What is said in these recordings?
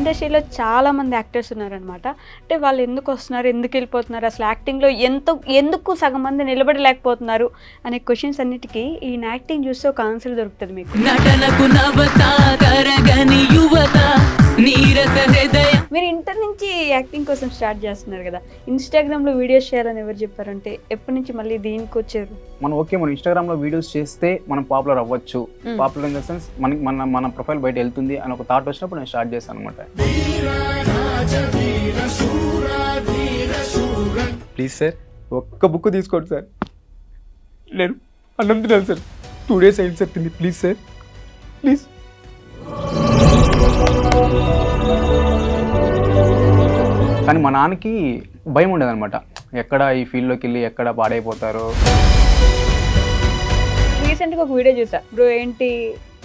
ఇండస్ట్రీలో చాలామంది యాక్టర్స్ ఉన్నారనమాట. అంటే వాళ్ళు ఎందుకు వస్తున్నారు, ఎందుకు వెళ్ళిపోతున్నారు, అసలు యాక్టింగ్లో ఎందుకు సగం మంది నిలబడలేకపోతున్నారు అనే క్వశ్చన్స్ అన్నిటికీ ఈ యాక్టింగ్ చూస్తే ఒక ఆన్సర్ దొరుకుతుంది మీకు. నటనకు నవత తరగని యువత నీరస హృదయ. మీరు ఇంటర్ నుంచి యాక్టింగ్ కోసం స్టార్ట్ చేస్తున్నారు కదా, ఇన్స్టాగ్రామ్లో వీడియోస్ చేయాలని ఎవరు చెప్పారంటే ఎప్పటి నుంచి మళ్ళీ దీనికి వచ్చారు? మనం ఇన్స్టాగ్రామ్లో వీడియోస్ చేస్తే మనం పాపులర్ అవ్వచ్చు, పాపులర్ ఇన్ ద సెన్స్ మనకి మన ప్రొఫైల్ బయట వెళ్తుంది అని ఒక థాట్ వచ్చినప్పుడు నేను స్టార్ట్ చేశాను అనమాట. ప్లీజ్ సార్ ఒక్క బుక్ తీసుకోండి సార్, నేను అన్నం తినాలి సార్, 2 days అయింది సార్ తింది, ప్లీజ్ సార్ ప్లీజ్. కానీ మా నాన్నకి భయం ఉండదు అనమాట, ఎక్కడ ఈ ఫీల్డ్లోకి వెళ్ళి ఎక్కడ పాడైపోతారో. రీసెంట్గా ఒక వీడియో చూసా, బ్రో ఏంటి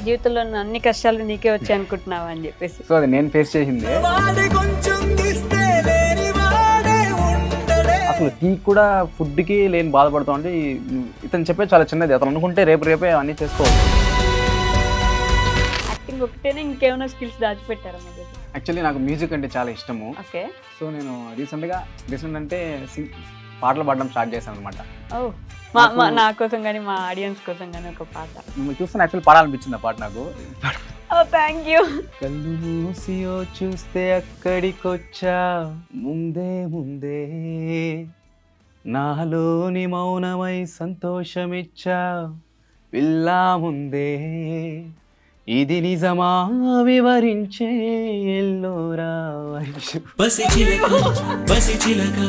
జీవితంలో ఉన్న అన్ని కష్టాలు నీకే వచ్చాయి అనుకుంటున్నావా అని చెప్పేసి. సో అది నేను ఫేస్ చేసింది. అసలు టీ కూడా ఫుడ్కి లేని బాధపడుతూ ఉంటే ఇతను చెప్పే చాలా చిన్నది, అతను అనుకుంటే రేపే అన్నీ చేసుకోవచ్చు. యాక్టింగ్ ఒకటేనే ఇంకేమైనా స్కిల్స్ దాచిపెట్టారా? యాక్చువల్లీ నాకు మ్యూజిక్ అంటే చాలా ఇష్టము. ఓకే. సో నేను రీసెంట్ అంటే పాటలు పాడడం స్టార్ట్ చేశాను అనమాట. నా కోసం కానీ మా ఆడియన్స్ కోసం కానీ ఒక పాట మిమ్మల్ని చూస్తే యాక్చువల్లీ పాడాలనిపించింది ఆ పాట నాకు. Thank you. కళ్ళు మూసియో చూస్తే అక్కడికొచ్చా ముందే ముందే, నాలోని మౌనమై సంతోషమిచ్చా పిల్లా ముందే, ఇది నిజమా వివరించే ఎల్లోరా బసి చిలక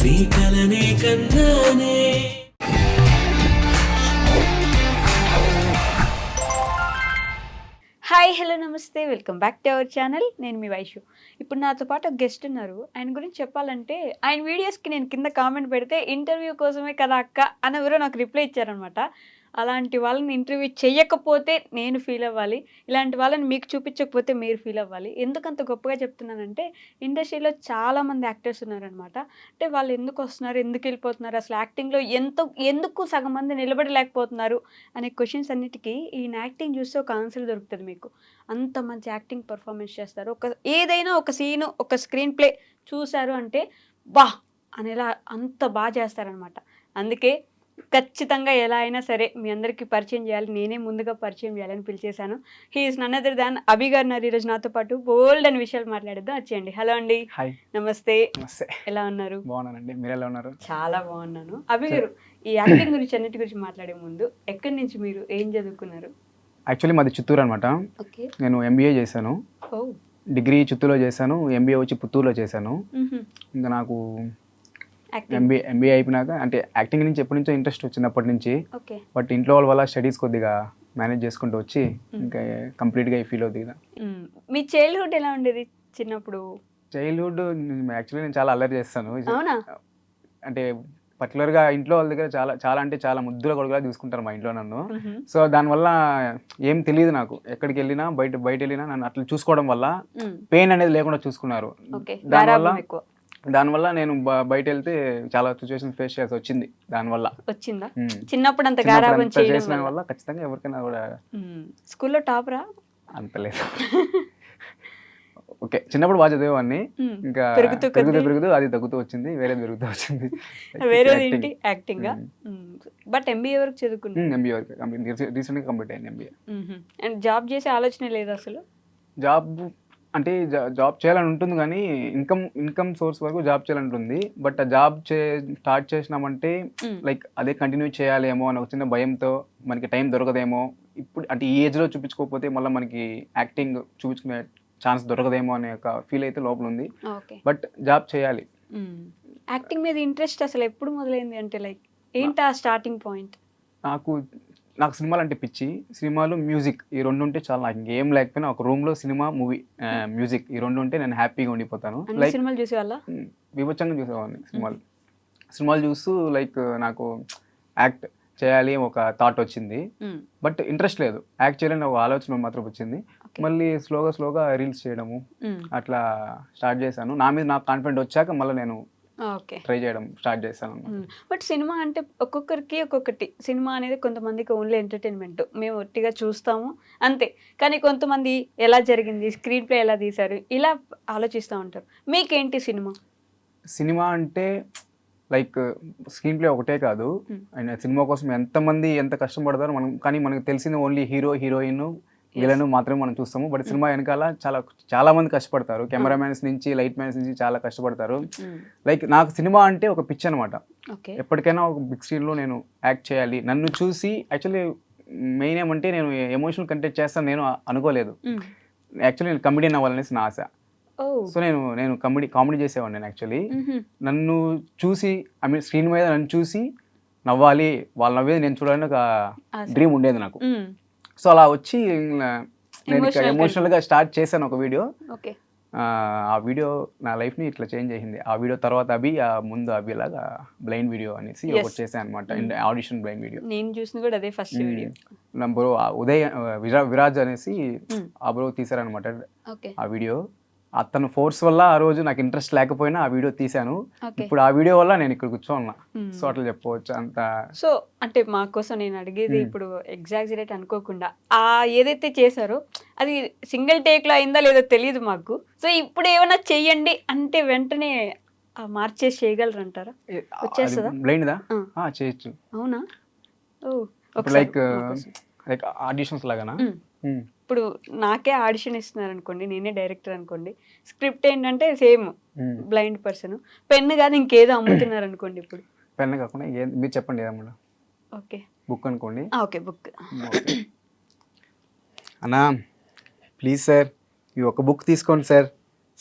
నీ కలనే కన్నానే. హాయ్, హలో, నమస్తే, welcome back to our channel. నేను మీ వైషు. ఇప్పుడు నాతో పాటు ఒక గెస్ట్ ఉన్నారు. ఆయన గురించి చెప్పాలంటే ఆయన వీడియోస్కి నేను కింద కామెంట్ పెడితే ఇంటర్వ్యూ కోసమే కదా అక్క అని ఎవరో నాకు రిప్లై ఇచ్చారనమాట. అలాంటి వాళ్ళని ఇంటర్వ్యూ చేయకపోతే నేను ఫీల్ అవ్వాలి, ఇలాంటి వాళ్ళని మీకు చూపించకపోతే మీరు ఫీల్ అవ్వాలి. ఎందుకంత గొప్పగా చెప్తున్నానంటే ఇండస్ట్రీలో చాలామంది యాక్టర్స్ ఉన్నారనమాట. అంటే వాళ్ళు ఎందుకు వస్తున్నారు, ఎందుకు వెళ్ళిపోతున్నారు, అసలు యాక్టింగ్లో ఎందుకు సగం మంది నిలబడలేకపోతున్నారు అనే క్వశ్చన్స్ అన్నిటికీ ఈ యాక్టింగ్ చూస్తే ఒక ఆన్సర్ దొరుకుతుంది మీకు. అంత మంచి యాక్టింగ్ పర్ఫార్మెన్స్ చేస్తారు. ఏదైనా ఒక సీను, ఒక స్క్రీన్ ప్లే చూశారు అంటే బా అనేలా అంత బాగా చేస్తారనమాట. అందుకే ఖచ్చితంగా ఎలా అయినా సరే మీ అందరికీ పరిచయం చేయాలి, నేనే ముందుగా పరిచయం చేయాలని పిలిచేశాను. హీఈస్ నన్ అదర్ దాన్ అభి గారు ఉన్నారు ఈరోజు నాతో పాటు. బోల్డ్ అని విషయాలు మాట్లాడేద్దాం, వచ్చేయండి. హలో అండి. హాయ్. నమస్తే. నమస్తే. ఎలా ఉన్నారు? బాగున్నానండి, మీరు ఎలా ఉన్నారు? చాలా బాగున్నాను. అభి గారు, ఈ యాక్టింగ్ గురించి అన్నిటి గురించి మాట్లాడే ముందు ఎక్కడి నుంచి మీరు ఏం చదువుకున్నారు? యాక్చువల్లీ మాది చిత్తూరు అనమాట. ఓకే. నేను ఎంబీఏ చేశాను. ఓ. డిగ్రీ చిత్తూరులో చేశాను, ఎంబీఏ వచ్చి పుత్తూరులో చేశాను. ఇంకా నాకు ఎంబీఏ అయిపోయినాక అంటే యాక్టింగ్ నుంచి ఎప్పటి నుంచో ఇంట్రెస్ట్ వచ్చినప్పటి నుంచి. బట్ ఇంట్లో వాళ్ళ వల్ల స్టడీస్ కొద్దిగా మేనేజ్ చేసుకుంటూ వచ్చి ఇంకా కంప్లీట్గా ఈ ఫీల్ అవుతుంది. మీ చైల్డ్హుడ్ ఎలా ఉండేది చిన్నప్పుడు? చైల్డ్హుడ్ యాక్చువల్లీ నేను చాలా అల్లరి చేస్తాను. అవునా? అంటే పర్టికులర్గా ఇంట్లో వాళ్ళ దగ్గర చాలా అంటే చాలా ముద్దుల కొడుకులా చూసుకుంటారు మా ఇంట్లో నన్ను. సో దానివల్ల ఏం తెలియదు నాకు, ఎక్కడికి వెళ్ళినా బయట వెళ్ళినా నన్ను అట్లా చూసుకోవడం వల్ల పెయిన్ అనేది లేకుండా చూసుకున్నారు. దానివల్ల నేను బయట వెళ్తే చాలా సిచ్యువేషన్ ఫేస్ చేయాల్సి వచ్చింది. దానివల్ల వచ్చిందా? చిన్నప్పుడు అంత గారాబం చేసిన వల్ల ఖచ్చితంగా ఎవరికైనా కూడా. స్కూల్లో టాపరా? అంత లేదు. ఓకే, చిన్నప్పుడు బాగా చదివేవాడిని, ఇంకా పెరుగుతూ అది తగ్గుతూ వచ్చింది, వేరేది పెరుగుతూ వచ్చింది. వేరేది యాక్టింగ్. బట్ ఎంబీఏ వరకు చదువుకున్నాను. ఎంబీఏ వరకు రీసెంట్గా కంప్లీట్ అయింది ఎంబీఏ. అండ్ జాబ్ చేసే ఆలోచన లేదు అసలు? జాబ్ చేయాలని ఉంటుంది కానీ ఇన్కమ్ సోర్స్ వరకు జాబ్ చేయాలని ఉంటుంది. బట్ ఆ జాబ్ స్టార్ట్ చేసినామంటే లైక్ అదే కంటిన్యూ చేయాలేమో అని ఒక చిన్న భయంతో, మనకి టైం దొరకదేమో ఇప్పుడు అంటే ఈ ఏజ్లో చూపించుకోకపోతే మళ్ళీ మనకి యాక్టింగ్ చూపించుకునే ఛాన్స్ దొరకదేమో అనే ఒక ఫీల్ అయితే లోపల ఉంది. బట్ జాబ్ చేయాలి. యాక్టింగ్ మీద ఇంట్రెస్ట్ అసలు ఎప్పుడు మొదలైంది అంటే లైక్ ఏంటి ఆ స్టార్టింగ్ పాయింట్? నాకు సినిమాలు అంటే పిచ్చి. సినిమాలు, మ్యూజిక్ ఈ రెండు ఉంటే చాలా, నాకు ఇంకేం లేకపోయినా ఒక రూమ్లో సినిమా, మూవీ, మ్యూజిక్ ఈ రెండు ఉంటే నేను హ్యాపీగా ఉండిపోతాను. లైక్ సినిమాలు చూసేవాళ్ళ వివచ్చంగా చూసేవాడిని. సినిమాలు చూస్తూ లైక్ నాకు యాక్ట్ చేయాలి ఒక థాట్ వచ్చింది. బట్ ఇంట్రెస్ట్ లేదు, యాక్ట్ చేయాలని ఒక ఆలోచన మాత్రం వచ్చింది. మళ్ళీ స్లోగా రీల్స్ చేయడము అట్లా స్టార్ట్ చేశాను. నా మీద నాకు కాన్ఫిడెంట్ వచ్చాక మళ్ళీ నేను ఓకే. ట్రై చేయడం స్టార్ట్ చేశాను అన్నమాట. బట్ సినిమా అంటే ఒక్కొక్కరికి ఒక్కొక్కటి. సినిమా అనేది కొంతమందికి ఓన్లీ ఎంటర్టైన్మెంట్, మేము ఒట్టిగా చూస్తాము అంతే. కానీ కొంతమంది ఎలా జరిగింది, స్క్రీన్ ప్లే ఎలా తీశారు, ఇలా ఆలోచిస్తూ ఉంటారు. మీకేంటి సినిమా? సినిమా అంటే లైక్ స్క్రీన్ ప్లే ఒకటే కాదు, అండ్ సినిమా కోసం ఎంతమంది ఎంత కష్టపడతారో మనం, కానీ మనకు తెలిసింది ఓన్లీ హీరో హీరోయిన్ విలన్ మాత్రమే మనం చూస్తాము. బట్ సినిమా వెనకాల చాలా మంది కష్టపడతారు. కెమెరామ్యాన్స్ నుంచి లైట్ మ్యాన్స్ నుంచి చాలా కష్టపడతారు. లైక్ నాకు సినిమా అంటే ఒక పిచ్ అనమాట. ఎప్పటికైనా ఒక బిగ్ స్క్రీన్లో నేను యాక్ట్ చేయాలి. నన్ను చూసి యాక్చువల్లీ మెయిన్ ఏమంటే నేను ఎమోషనల్ కంటెంట్ చేస్తాను నేను అనుకోలేదు. యాక్చువల్లీ నేను కమెడియన్ అవ్వాలనేసి నా ఆశ. సో నేను కామెడీ చేసేవాడిని. నేను యాక్చువల్లీ నన్ను చూసి ఐ మీన్ స్క్రీన్ మీద నన్ను చూసి నవ్వాలి, వాళ్ళు నవ్వేది నేను చూడాలని ఒక డ్రీమ్ ఉండేది నాకు. సో అలా వచ్చి నేను ఎమోషనల్గా స్టార్ట్ చేశాను ఒక వీడియో. ఆ వీడియో నా లైఫ్ని ఇట్లా చేంజ్ చేసింది. ఆ వీడియో తర్వాత ముందు అభి లాగా బ్లైండ్ వీడియో అనేసి ఒకటి చేశాను అనమాట. ఆడిషన్ బ్లైండ్ వీడియో నేను చూసింది కూడా అదే ఫస్ట్ వీడియో. నా బ్రో ఉదయ్ విరాజ్ అనేసి ఆ బ్రో తీశారనమాట ఆ వీడియో. అతను ఫోర్స్ వల్ల ఆ రోజు నాకు ఇంట్రెస్ట్ లేకపోయినా ఆ వీడియో తీశాను. ఇప్పుడు ఆ వీడియో వల్ల నేను ఇక్కడ కూర్చోన్నా. సో అట్లా చెప్పవచ్చు అంత. సో అంటే మా కోసం నేను అడిగేది ఇప్పుడు ఎగ్జాక్ట్ అనుకోకుండా ఆ ఏదైతే చేశారో అది సింగిల్ టేక్ లో అయిందా లేదో తెలియదు మాకు. సో ఇప్పుడు ఏమైనా చెయ్యండి అంటే వెంటనే మార్చేసి చేయగలరు అంటారా? వచ్చేస్తుందా? బ్లైండ్ దా చేయొచ్చు. అవునా? లైక్ ఆడిషన్స్ లాగానా? ఇప్పుడు నాకే ఆడిషన్ ఇస్తున్నారు అనుకోండి, నేనే డైరెక్టర్ అనుకోండి, స్క్రిప్ట్ ఏంటంటే సేమ్ బ్లైండ్ పర్సన్, పెన్ కాదు ఇంకేదో అమ్ముతున్నారు అనుకోండి. ఇప్పుడు పెన్ కాకుండా మీరు చెప్పండి ఏదమ్మా. ఓకే, బుక్ అనుకోండి. Okay, book. అన్నా ప్లీజ్ సార్ ఈ ఒక్క బుక్ తీసుకోండి సార్.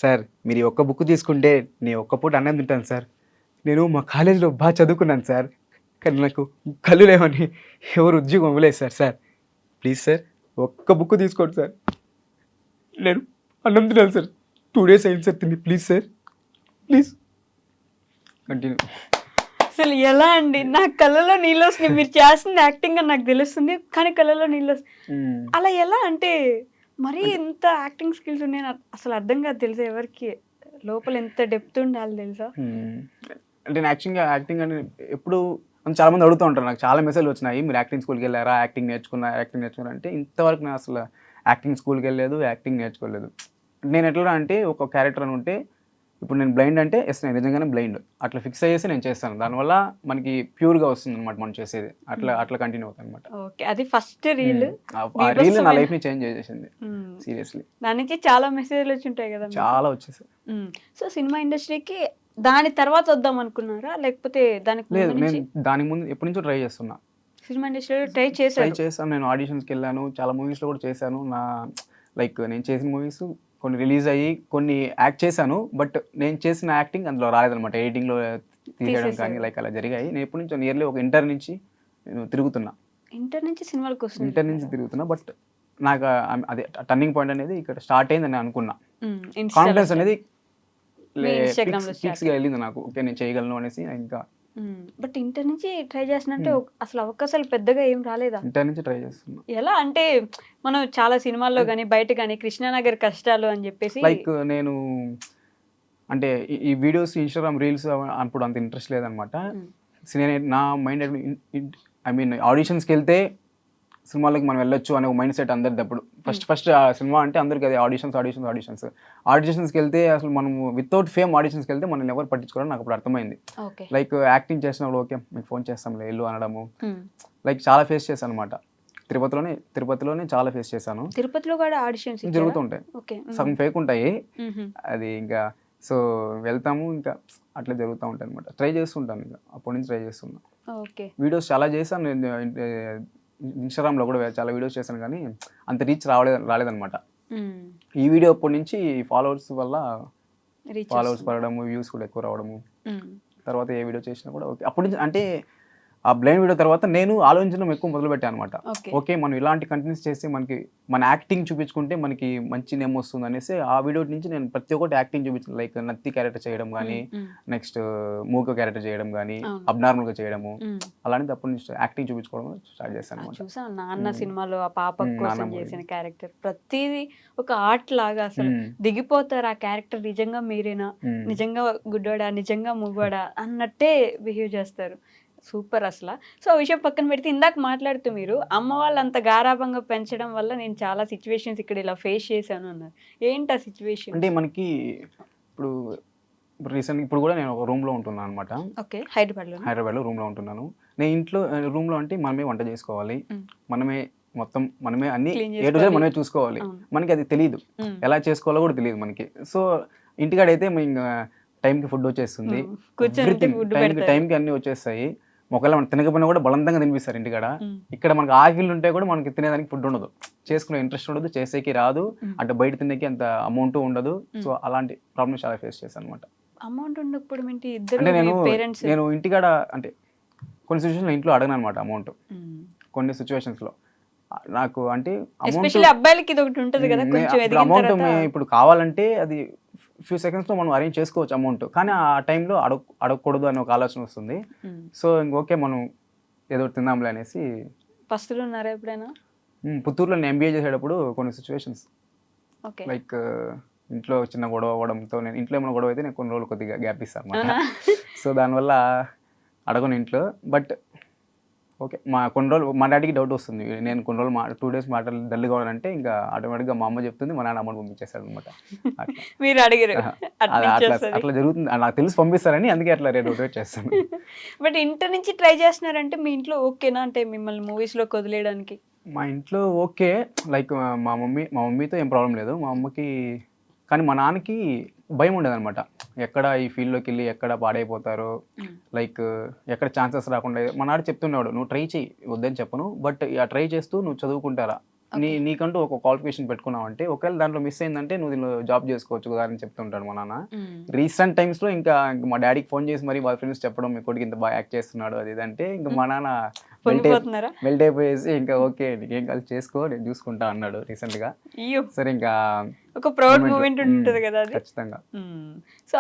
సార్ మీరు ఈ ఒక్క బుక్ తీసుకుంటే నేను ఒక్క పూట అన్నం తింటాను సార్. నేను మా కాలేజీలో బాగా చదువుకున్నాను సార్, కానీ నాకు కళ్ళు లేవని ఎవరు ఉద్యోగం ఇవ్వలేదు సార్. సార్ ప్లీజ్ సార్ ఒక్క బుక్ తీసుకోండి సార్, నేను అన్నం తినాలి సార్. 2 days అయింది సార్ తిని. Please sir please continue. అసలు ఎలా అండి, నా కళ్ళలో నీళ్ళు వస్తున్నాయి. మీరు చేస్తుంది యాక్టింగ్ అని నాకు తెలుస్తుంది, కానీ కళ్ళలో నీళ్ళు వస్తున్నాయి. అలా ఎలా అంటే మరీ ఎంత యాక్టింగ్ స్కిల్స్ ఉన్నాయి అసలు అర్థం కాదు తెలుసా ఎవరికి. లోపల ఎంత డెప్త్ ఉండాలి తెలుసా. అంటే నేను యాక్టింగ్ అంటే ఎప్పుడు చాలా మంది అడుగుతూ ఉంటారు. నాకు చాలా మెసేజ్లు వచ్చినాయి, మీరు యాక్టింగ్ స్కూల్కి వెళ్ళారా, యాక్టింగ్ నేర్చుకున్నారా అంటే ఇంతవరకు నేను అసలు యాక్టింగ్ స్కూల్కి వెళ్ళలేదు, యాక్టింగ్ నేర్చుకోలేదు. నేను ఎట్లా అంటే ఒక క్యారెక్టర్ అని ఉంటే, ఇప్పుడు నేను బ్లైండ్ అంటే నేను నిజంగానే బ్లైండ్ అట్లా ఫిక్స్ అయ్యేసి నేను చేస్తాను. దానివల్ల మనకి ప్యూర్గా వస్తుంది అనమాట మనం చేసేది. అట్లా కంటిన్యూ అవుతుంది అనమాట. ఓకే, అది ఫస్ట్ రీల్. ఆ రీల్ నా లైఫ్ని చేంజ్ చేసేసింది సీరియస్లీ. దానికి చాలా మెసేజ్లు వచ్చి ఉంటాయి కదా. చాలా వచ్చేసాయి. సో సినిమా ఇండస్ట్రీకి దాని తర్వాత వద్దాం అనుకున్నారా, లేకపోతే దానికి లేదు? నేను దానికి ముందు ఎప్పటి నుంచో ట్రై చేస్తున్నా. సినిమా ఇండస్ట్రీలో ట్రై చేశాను. నేను ఆడిషన్స్కి వెళ్ళాను, చాలా మూవీస్లో కూడా చేశాను. నేను చేసిన మూవీస్ కొన్ని రిలీజ్ అయ్యి కొన్ని యాక్ట్ చేశాను. బట్ నేను చేసిన యాక్టింగ్ అందులో రాలేదనమాట. ఎడిటింగ్లో తీసేయడం కానీ అలా జరిగాయి. నేను ఎప్పటి నుంచో నియర్లీ ఒక ఇంటర్ నుంచి నేను తిరుగుతున్నా. ఇంటర్ నుంచి సినిమాలకు వస్తుంది. ఇంటర్ నుంచి తిరుగుతున్నా. బట్ నాకు అదే టర్నింగ్ పాయింట్ అనేది ఇక్కడ స్టార్ట్ అయిందని నేను అనుకున్నా. కాన్ఫిడెన్స్ అనేది వెళ్ళింది నాకు. ఓకే నేను చేయగలను అనేసి. ఇంకా బట్ ఇంటర్ నుంచి ట్రై చేస్తున్నట్టే అసలు అవకాశాలు పెద్దగా ఏం రాలేదా? ఇంటర్ నుంచి ట్రై చేస్తున్నా. ఎలా అంటే మనం చాలా సినిమాల్లో కానీ బయట కానీ కృష్ణానగర్ కష్టాలు అని చెప్పేసి లైక్ నేను అంటే ఈ వీడియోస్ ఇన్స్టాగ్రామ్ రీల్స్ అప్పుడు అంత ఇంట్రెస్ట్ లేదనమాట. నా మైండ్ ఐ మీన్ ఆడిషన్స్కి వెళ్తే సినిమాలకి మనం వెళ్ళొచ్చు అనే ఒక మైండ్ సెట్ అందరిది. అప్పుడు ఫస్ట్ ఆ సినిమా అంటే అందరికి అది ఆడిషన్స్కి వెళ్తే అసలు మనం వితౌట్ ఫేమ్ ఆడిషన్స్కి వెళ్తే మనం ఎవరు పట్టించుకోవడం నాకు అప్పుడు అర్థమైంది. లైక్ యాక్టింగ్ చేసినప్పుడు ఓకే మీకు ఫోన్ చేస్తాంలే వెళ్ళు అనడము, లైక్ చాలా ఫేస్ చేశాను అనమాట. తిరుపతిలోనే చాలా ఫేస్ చేశాను. తిరుపతిలో కూడా ఆడిషన్స్ జరుగుతుంటాయి, సగం ఫేక్ ఉంటాయి. అది ఇంకా సో వెళ్తాము ఇంకా అట్లా జరుగుతూ ఉంటాయి అనమాట. ట్రై చేస్తుంటాను ఇంకా అప్పటి నుంచి ట్రై చేస్తున్నా. వీడియోస్ చాలా చేశాను. ఇన్స్టాగ్రామ్లో కూడా చాలా వీడియోస్ చేశాను కానీ అంత రీచ్ రాలేదనమాట. ఈ వీడియో అప్పటి నుంచి ఫాలోవర్స్ వల్ల ఫాలోవర్స్ పడడము, వ్యూస్ కూడా ఎక్కువ రావడము. తర్వాత ఏ వీడియో చేసినా కూడా ఓకే. అప్పటి నుంచి అంటే ఆ బ్లైండ్ వీడియో తర్వాత నేను ఆలోచించడం ఎక్కువ మొదలుపెట్టాను అనమాట. ఓకే. ఓకే, మనం ఇలాంటి కంటెంట్స్ చేస్తే మనకి మన యాక్టింగ్ చూపించుకుంటే మనకి మంచి నేమ్ వస్తుంది అనేసి ఆ వీడియో నుంచి నేను ప్రతి ఒక్కటి యాక్టింగ్ చూపించాను. లైక్ నత్తి క్యారెక్టర్ చేయడం కానీ, నెక్స్ట్ మూక క్యారెక్టర్ చేయడం కానీ, అవును. అబ్నార్మల్గా చేయడము, అలాంటిది అప్పటి నుంచి యాక్టింగ్ చూపించుకోవడం స్టార్ట్ చేశాను అనమాట. చూసాం నాన్న సినిమాలో ఆ పాప కోసం నాన్న చేసిన movie. క్యారెక్టర్ ప్రతిదీ ఒక ఆర్ట్ లాగా అసలు దిగిపోతారు. ఆ క్యారెక్టర్ నిజంగా మీరేనా, నిజంగా గుడ్డోడా, నిజంగా మూగోడా అన్నట్టే బిహేవ్ చేస్తారు. సూపర్ అసలు. సో ఆ విషయం పక్కన పెడితే ఇందాక మాట్లాడుతూ మీరు అమ్మ వాళ్ళు అంత గారాబంగా పెంచడం వల్ల నేను చాలా సిచ్యువేషన్స్ ఇక్కడ ఇలా ఫేస్ చేశాను అన్నారు. ఏంటి ఆ సిచ్యువేషన్? అంటే మనకి ఇప్పుడు రీసెంట్ ఇప్పుడు కూడా నేను ఒక రూమ్లో ఉంటున్నాను అనమాట. ఓకే. హైదరాబాద్లో. హైదరాబాద్లో రూమ్లో ఉంటున్నాను. నేను ఇంట్లో రూమ్లో అంటే మనమే వంట చేసుకోవాలి, మనమే మొత్తం మనమే అన్ని Clean ఏ టు జెడ్ మనమే చూసుకోవాలి. అవును. మనకి అది తెలియదు, ఎలా చేసుకోవాలో కూడా తెలియదు మనకి. సో ఇంటికాడైతే ఇంకా టైంకి ఫుడ్ వచ్చేస్తుంది, కూర్చొని ఫుడ్ పెడతారు. టైంకి అన్నీ వచ్చేస్తాయి. ఒకవేళ మనం తినకపోయినా కూడా బలవంతంగా తినిపిస్తారు ఇంటికాడ. ఇక్కడ మనకి ఆకలి ఉంటే కూడా మనకి తినేదానికి ఫుడ్ ఉండదు, చేసుకునే ఇంట్రెస్ట్ ఉండదు, చేసేకి రాదు, అంటే బయట తినేకి అంత అమౌంట్ ఉండదు. సో అలాంటి ప్రాబ్లమ్స్ చాలా ఫేస్ చేశాను అనమాట. అమౌంట్ ఉండకపోవడం ఏంటి? అంటే ఇద్దరు పేరెంట్స్. నేను ఇంటికాడ అంటే కొన్ని సిచ్యువేషన్లో ఇంట్లో అడగను అనమాట అమౌంట్. కొన్ని సిచ్యువేషన్స్లో నాకు అంటే ఎస్పెషల్లీ అబ్బాయిలకి ఇది ఒకటి ఉంటుంది కదా, కొంచెం ఎదిగిన అమౌంట్ తర్వాత ఇప్పుడు కావాలంటే అది ఫ్యూ సెకండ్స్లో మనం అరేంజ్ చేసుకోవచ్చు అమౌంట్, కానీ ఆ టైంలో అడగకూడదు అని ఒక ఆలోచన వస్తుంది. సో ఓకే మనం ఏదో ఒకటి తిందాంలే అనేసి. పస్తులు ఉన్నారా ఎప్పుడైనా? పుత్తూరులో నేను ఎంబీఏ చేసేటప్పుడు కొన్ని సిచ్యువేషన్స్ ఓకే. లైక్ ఇంట్లో చిన్న గొడవ అవ్వడంతో, నేను ఇంట్లో ఏమైనా గొడవ అయితే నేను కొన్ని రోజులు కొద్దిగా గ్యాప్ ఇస్తాను అనమాట. సో దానివల్ల అడగను ఇంట్లో. బట్ ఓకే, కొన్ని రోజులు మా డాడీకి డౌట్ వస్తుంది, నేను కొన్ని రోజులు 2 days మాటలు డల్గా ఉన్నానంటే ఇంకా ఆటోమేటిక్గా మా అమ్మ చెప్తుంది, మా నాన్న అమౌంట్ పంపించేస్తాడు అనమాట. మీరు అడిగారు అట్లా జరుగుతుంది, నాకు తెలిసి పంపిస్తారని అందుకే అట్లా వెయిట్ చేస్తాను. బట్ ఇంటర్ నుంచి ట్రై చేస్తున్నారంటే మీ ఇంట్లో ఓకేనా, అంటే మిమ్మల్ని మూవీస్ లో వదిలేయడానికి? మా ఇంట్లో ఓకే, లైక్ మా మమ్మీతో ఏం ప్రాబ్లం లేదు, మా అమ్మకి. కానీ మా నాన్నకి భయం ఉండదు అనమాట, ఎక్కడ ఈ ఫీల్డ్లోకి వెళ్ళి ఎక్కడ పాడైపోతారో, లైక్ ఎక్కడ ఛాన్సెస్ రాకుండా. మా నాన్న చెప్తున్నాడు, నువ్వు ట్రై చేయి, వద్దని చెప్పను, బట్ ఆ ట్రై చేస్తూ నువ్వు చదువుకుంటారా, నీకంటూ ఒక క్వాలిఫికేషన్ పెట్టుకున్నావు అంటే ఒకవేళ దాంట్లో మిస్ అయిందంటే నువ్వు దీనిలో జాబ్ చేసుకోవచ్చు కదా అని చెప్తుంటాడు మా నాన్న. రీసెంట్ టైమ్స్లో ఇంకా మా డాడీకి ఫోన్ చేసి మరి వాళ్ళ ఫ్రెండ్స్ చెప్పడం, మీ కొడుకు ఇంత బాగా యాక్ట్ చేస్తున్నాడు అది ఇదంటే ఇంకా మా నాన్న మెల్ట్ అయిపోయేసి ఇంకా ఓకే నీకేం కలిసి చేసుకో నేను చూసుకుంటా అన్నాడు రీసెంట్గా. సరే ఇంకా ఒక ప్రౌడ్ మూమెంట్ ఉంటుంది కదా అది. ఖచ్చితంగా. సో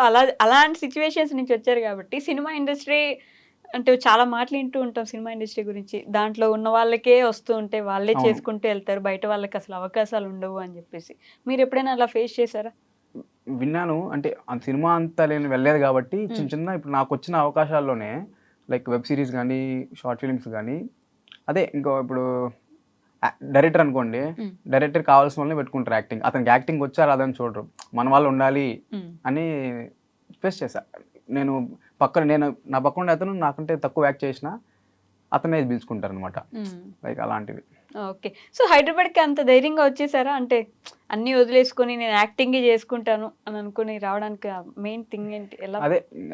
అలాంటి సిచ్యువేషన్స్ నుంచి వచ్చారు కాబట్టి సినిమా ఇండస్ట్రీ అంటే చాలా మాటలు వింటూ ఉంటాం సినిమా ఇండస్ట్రీ గురించి, దాంట్లో ఉన్న వాళ్ళకే వస్తూ ఉంటే వాళ్ళే చేసుకుంటూ వెళ్తారు, బయట వాళ్ళకి అసలు అవకాశాలు ఉండవు అని చెప్పేసి. మీరు ఎప్పుడైనా అలా ఫేస్ చేశారా? విన్నాను, అంటే ఆ సినిమా అంతా నేను వెళ్ళలేదు కాబట్టి చిన్న ఇప్పుడు నాకు వచ్చిన అవకాశాల్లోనే లైక్ వెబ్ సిరీస్ కానీ, షార్ట్ ఫిలిమ్స్ కానీ, అదే ఇంకా ఇప్పుడు డైరెక్టర్ అనుకోండి, డైరెక్టర్ కావాల్సిన వాళ్ళని పెట్టుకుంటారు యాక్టింగ్, అతనికి యాక్టింగ్ వచ్చా రాదని చూడరు, మన వాళ్ళు ఉండాలి అని ఫేస్ చేశా నేను. నా పక్కన అతను నాకంటే తక్కువ యాక్ట్ చేసినా అతనే పిలుచుకుంటారు అనమాట, లైక్ అలాంటివి. ఓకే. సో హైదరాబాద్కి అంత ధైర్యంగా వచ్చేసారా, అంటే అన్నీ వదిలేసుకొని నేను యాక్టింగ్ చేసుకుంటాను అని అనుకుని రావడానికి మెయిన్ థింగ్ ఏంటి? ఎలా?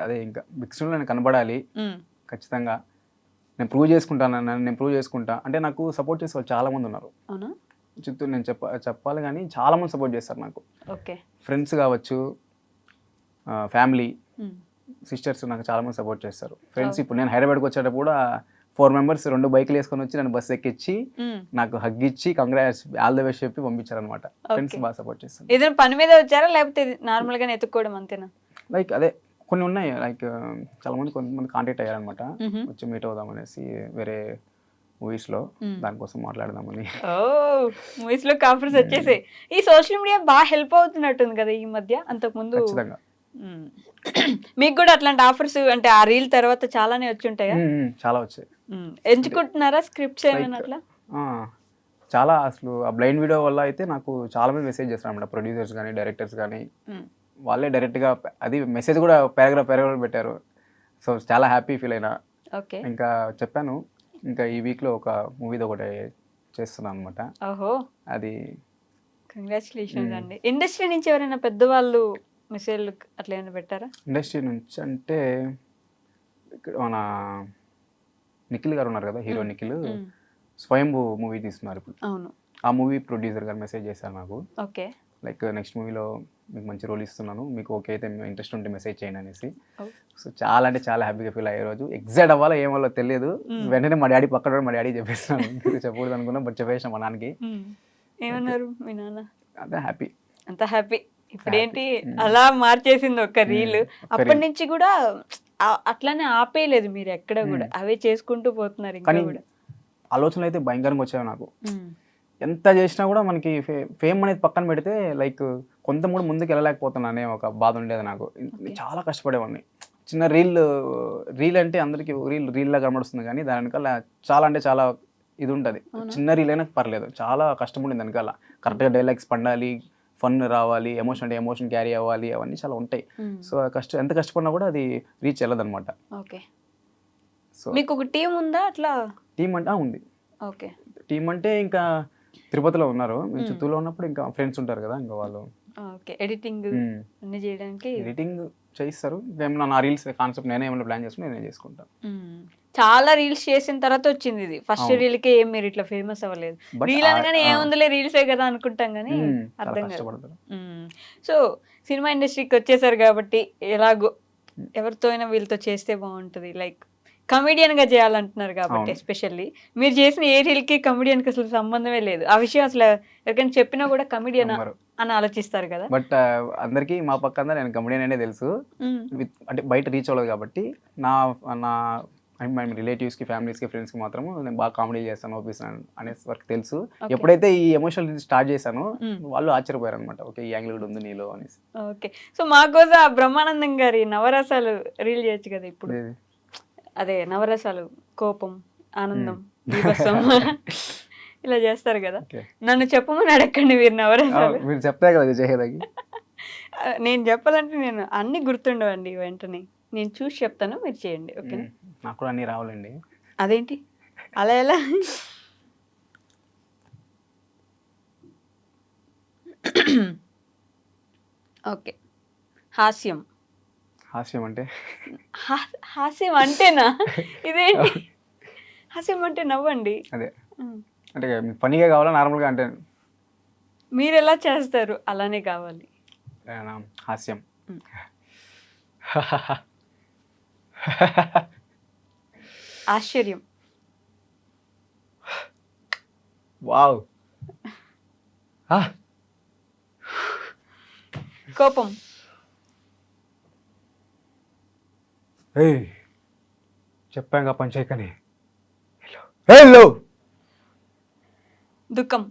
అదే ఇంకా బిగ్ స్క్రీన్లో నేను కనబడాలి ఖచ్చితంగా, నేను ప్రూవ్ చేసుకుంటా అంటే నాకు సపోర్ట్ చేసే వాళ్ళు చాలా మంది ఉన్నారు. అవునా? చిత్తూరు నేను చెప్పాలి కానీ చాలా మంది సపోర్ట్ చేస్తారు నాకు. ఓకే. ఫ్రెండ్స్ కావచ్చు, ఫ్యామిలీ, సిస్టర్స్ నాకు చాలా మంది సపోర్ట్ చేస్తారు. ఫ్రెండ్స్ ఇప్పుడు నేను హైదరాబాద్కి వచ్చేటప్పుడు కూడా 4 members 2 బైకులు వేసుకొని వచ్చి నన్ను బస్సు ఎక్కించి నాకు హగ్ ఇచ్చి కంగ్రాట్స్ ఆల్ ద బెస్ట్ చెప్పి పంపించారు అనమాట. ఫ్రెండ్స్ బాగా సపోర్ట్ చేస్తారు. ఏదైనా పని మీద వచ్చారా లేకపోతే నార్మల్ గానే ఎత్తుక్కోవడం అంతేనా? లైక్ అదే కొన్ని ఉన్నాయి, లైక్ చాలా మంది కొంతమంది కాంటాక్ట్ అయ్యారనమాట, వచ్చి మీట్ అవుదాం అనేసి వేరే మూవీస్ లో, దానికోసం మాట్లాడదామని. మూవీస్ లో కాఫర్స్ వచ్చేసాయి. ఈ సోషల్ మీడియా బాగా హెల్ప్ అవుతున్నట్టుంది కదా ఈ మధ్య, అంతకు ముందు ఖచ్చితంగా. మీకు కూడా అట్లాంటి ఆఫర్స్ అంటే ఆ రీల్ తర్వాత చాలానే వచ్చి ఉంటాయా? చాలా వచ్చాయి. ఎంచుకుంటున్నారా స్క్రిప్ట్స్ ఏమైనా అట్లా? చాలా, అసలు ఆ బ్లైండ్ వీడియో వల్ల అయితే నాకు చాలా మంది మెసేజ్ చేస్తారు అన్నమాట, ప్రొడ్యూసర్స్ కానీ డైరెక్టర్స్ కానీ, వాళ్ళే డైరెక్ట్గా అది మెసేజ్ కూడా పారాగ్రాఫ్ పెట్టారు. సో చాలా హ్యాపీ ఫీల్ అయినా. ఓకే. ఇంకా చెప్పాను, ఇంకా ఈ వీక్లో ఒక మూవీది ఒకటి చేస్తున్నాను అనమాట. ఓహో, అది కంగ్రాచులేషన్స్ అండి. ఇండస్ట్రీ నుంచి ఎవరైనా పెద్దవాళ్ళు మెసేజ్ అట్లా ఏమైనా పెట్టారా? ఇండస్ట్రీ నుంచి అంటే ఇక్కడ మన నిఖిల్ గారు ఉన్నారు కదా, హీరో నిఖిల్, స్వయంభూ మూవీ తీస్తున్నారు ఇప్పుడు. అవును. ఆ మూవీ ప్రొడ్యూసర్ గారు మెసేజ్ చేశారు నాకు. ఓకే. లైక్ నెక్స్ట్ మూవీలో మీకు మంచి రోల్ ఇస్తున్నాను, మీకు ఓకే అయితే ఇంట్రెస్ట్ ఉంటే మెసేజ్ చేయండి అనేసి. Oh. సో చాలా అంటే చాలా హ్యాపీగా ఫీల్ అయ్యే రోజు. ఎగ్జాక్ట్ అవ్వాలో ఏమో తెలియదు. వెంటనే మా డాడీ పక్కన మా డాడీ చెప్పేస్తున్నాను. చెప్పకూడదు అనుకున్నా, బట్ చెప్పేసిన మా నాన్నకి. ఏమన్నారు మీ నాన్న? అదే హ్యాపీ. అంత హ్యాపీ. ఇప్పుడేంటి అలా మార్చేసింది ఒక రీల్. అప్పటి నుంచి కూడా అట్లానే ఆపేయలేదు మీరు ఎక్కడ కూడా, అవే చేసుకుంటూ పోతున్నారు ఇంకా కానీ కూడా. ఆలోచనలు అయితే భయంకరంగా వచ్చాయి నాకు. ఎంత చేసినా కూడా మనకి ఫేమ్ అనేది పక్కన పెడితే లైక్ కొంత కూడా ముందుకు వెళ్ళలేకపోతున్నా అనే ఒక బాధ ఉండేది నాకు. చాలా కష్టపడేవాడిని. చిన్న రీల్ అంటే అందరికీ రీల్లా కనబడుతుంది, కానీ దాని వెనకాల చాలా అంటే చాలా ఇది ఉంటుంది. చిన్న రీల్ అయినా పర్లేదు, చాలా కష్టం ఉండేది వెనకాల. కరెక్ట్గా డైలాగ్స్ పండాలి, ఫన్ రావాలి, ఎమోషన్ అంటే ఎమోషన్ క్యారీ అవ్వాలి, అవన్నీ చాలా ఉంటాయి. సో ఎంత కష్టపడినా కూడా అది రీచ్ వెళ్ళదన్నమాట. ఓకే. సో మీకు ఒక టీం ఉందా అట్లా? టీం అంటే ఉంది. ఓకే. టీం అంటే ఇంకా తిరుపతిలో ఉన్నారు, మేము చిత్తూరులో ఉన్నప్పుడు ఇంకా ఫ్రెండ్స్ ఉంటారు కదా, ఇంకా వాళ్ళు ఓకే ఎడిటింగ్ అన్ని చేయడానికి ఎడిటింగ్ చేయిస్తారు. ఏమన్నా నా రీల్స్ కాన్సెప్ట్ నేనే ఏమైనా ప్లాన్ చేసుకుని నేనే చేసుకుంటాను. చాలా రీల్స్ చేసిన తర్వాత వచ్చింది ఇది. ఫస్ట్ రీల్ కి ఏం మీరు ఇట్లా ఫేమస్ అవ్వలేదు. రీల్ అనగానే ఏముందిలే రీల్సే కదా అనుకుంటాం కానీ అర్థం కాదు. సో సినిమా ఇండస్ట్రీకి వచ్చేసారు కాబట్టి ఎలాగో ఎవరితో అయినా వీళ్ళతో చేస్తే బాగుంటుంది, లైక్ కమెడియన్ గా చేయాలంటున్నారు కాబట్టి. ఎస్పెషల్లీ మీరు చేసిన ఏ రీల్ కి కమెడియన్ కి అసలు సంబంధమే లేదు. ఆ విషయం అసలు ఎవరికైనా చెప్పినా కూడా కమెడియన్ అని ఆలోచిస్తారు కదా. బట్ అందరికి మా పక్క అందరూ నేను కమెడియన్ అనే తెలుసు. అంటే బయట రీచ్ అవ్వలేదు కాబట్టి నా రిలేటివ్స్కి, ఫ్యామిలీస్కి, ఫ్రెండ్స్కి మాత్రం నేను బాగా కామెడీ చేస్తాను, ఓపిస్తాను అనే వరకు తెలుసు. ఎప్పుడైతే ఈ ఎమోషనల్ స్టార్ట్ చేశానో వాళ్ళు ఆశ్చర్యపోయారు అనమాట, ఓకే ఈ యాంగిల్ కూడా ఉంది నీలో అనేసి. ఓకే. సో మాకోసం ఆ బ్రహ్మానందం గారి నవరసాలు రీల్ చేయొచ్చు కదా ఇప్పుడు. అదే నవరసాలు, కోపం, ఆనందం, బీభత్సం ఇలా చేస్తారు కదా. నన్ను చెప్పమని అడగండి మీరు నవరసాలు. మీరు చెప్తే కదా చేసేదానికి. నేను చెప్పాలంటే నేను అన్ని గుర్తుండవండి వెంటనే. నేను చూసి చెప్తాను, మీరు చేయండి. ఓకేనా? నాకు కూడా అన్నీ రావాలండి. అదేంటి అలా ఎలా? ఓకే. హాస్యం. హాస్యం అంటే హాస్యం అంటేనా? ఇదేంటి హాస్యం అంటే నవ్వండి. అదే అంటే ఫనీగా కావాలా నార్మల్గా అంటే మీరు ఎలా చేస్తారు అలానే కావాలి. హాస్యం. ఆశ్చర్యం. వావ్. కోపం. చెప్పాగా పంచాయకని. హలో. దుఃఖం.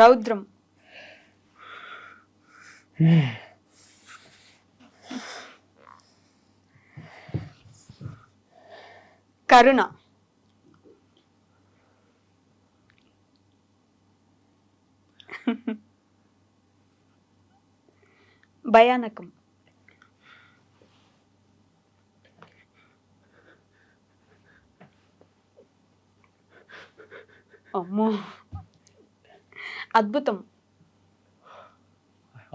రౌద్రం. కరుణ. భయానకం. అమ్మో. అద్భుతం.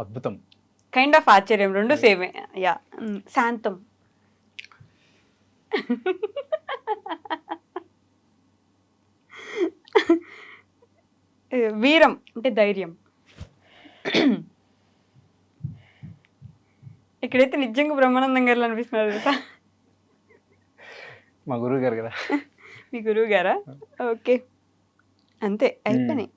అద్భుతం. కైండ్ ఆఫ్ ఆశ్చర్యం, రెండు సేమే. యా. శాంతం. వీరం అంటే ధైర్యం. ఇక్కడైతే నిజంగా బ్రహ్మానందం గారు అనిపిస్తున్నారు కదా. మా గురువు గారు కదా. మీ గురువు గారా? ఓకే. అంతే అయిపోయినాయి.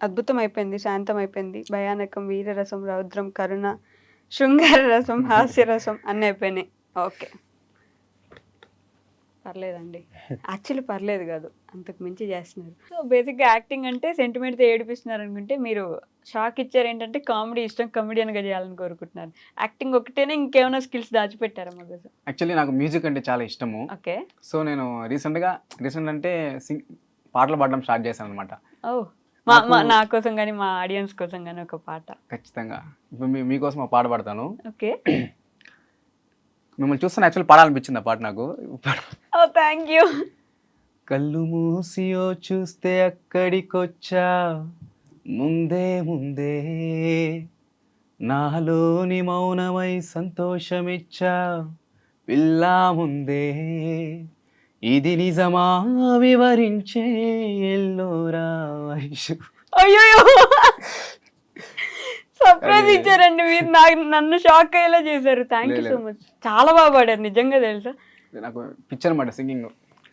అద్భుతం అయిపోయింది, శాంతం అయిపోయింది, భయానకం, వీరరసం, రౌద్రం, కరుణ, శృంగార రసం, హాస్యరసం అన్నీ అయిపోయినాయి. ఓకే పర్లేదండి. యాక్చువల్లీ పర్లేదు కాదు, అంతకు మించి చేస్తున్నారు. సో బేసిక్గా యాక్టింగ్ అంటే సెంటిమెంట్తో ఏడిపిస్తున్నారు అనుకుంటే, మీరు షాక్ ఇచ్చారు ఏంటంటే కామెడీ ఇష్టం, కమెడియన్గా చేయాలని కోరుకుంటున్నారు. యాక్టింగ్ ఒకటేనే ఇంకేమైనా స్కిల్స్ దాచిపెట్టారా మా కోసం? యాక్చువల్లీ నాకు మ్యూజిక్ అంటే చాలా ఇష్టము. ఓకే. సో నేను రీసెంట్ అంటే పాటలు పాడడం స్టార్ట్ చేశాను అనమాట. నా కోసం కానీ మా ఆడియన్స్ కోసం కానీ ఒక పాట. ఖచ్చితంగా. ఇప్పుడు మీకోసం ఒక పాట పాడతాను. ఓకే. మిమ్మల్ని చూస్తాను, యాక్చువల్లీ పాడాలనిపించింది ఆ పాట నాకు. Thank you. కళ్ళు మూసియో చూస్తే అక్కడికొచ్చా, ముందే ముందే నాలోని మౌనమై సంతోషమిచ్చా, పిల్లా ముందే ఇది నిజమా వివరించే ఎల్లోరా వైషు. అయ్యో సర్ప్రైజ్ ఇచ్చారండి మీరు, నన్ను షాక్ అయ్యేలా చేశారు. Thank you so much. చాలా బాగా పాడారు నిజంగా, తెలుసా. నాకు పిక్చర్ అనమాట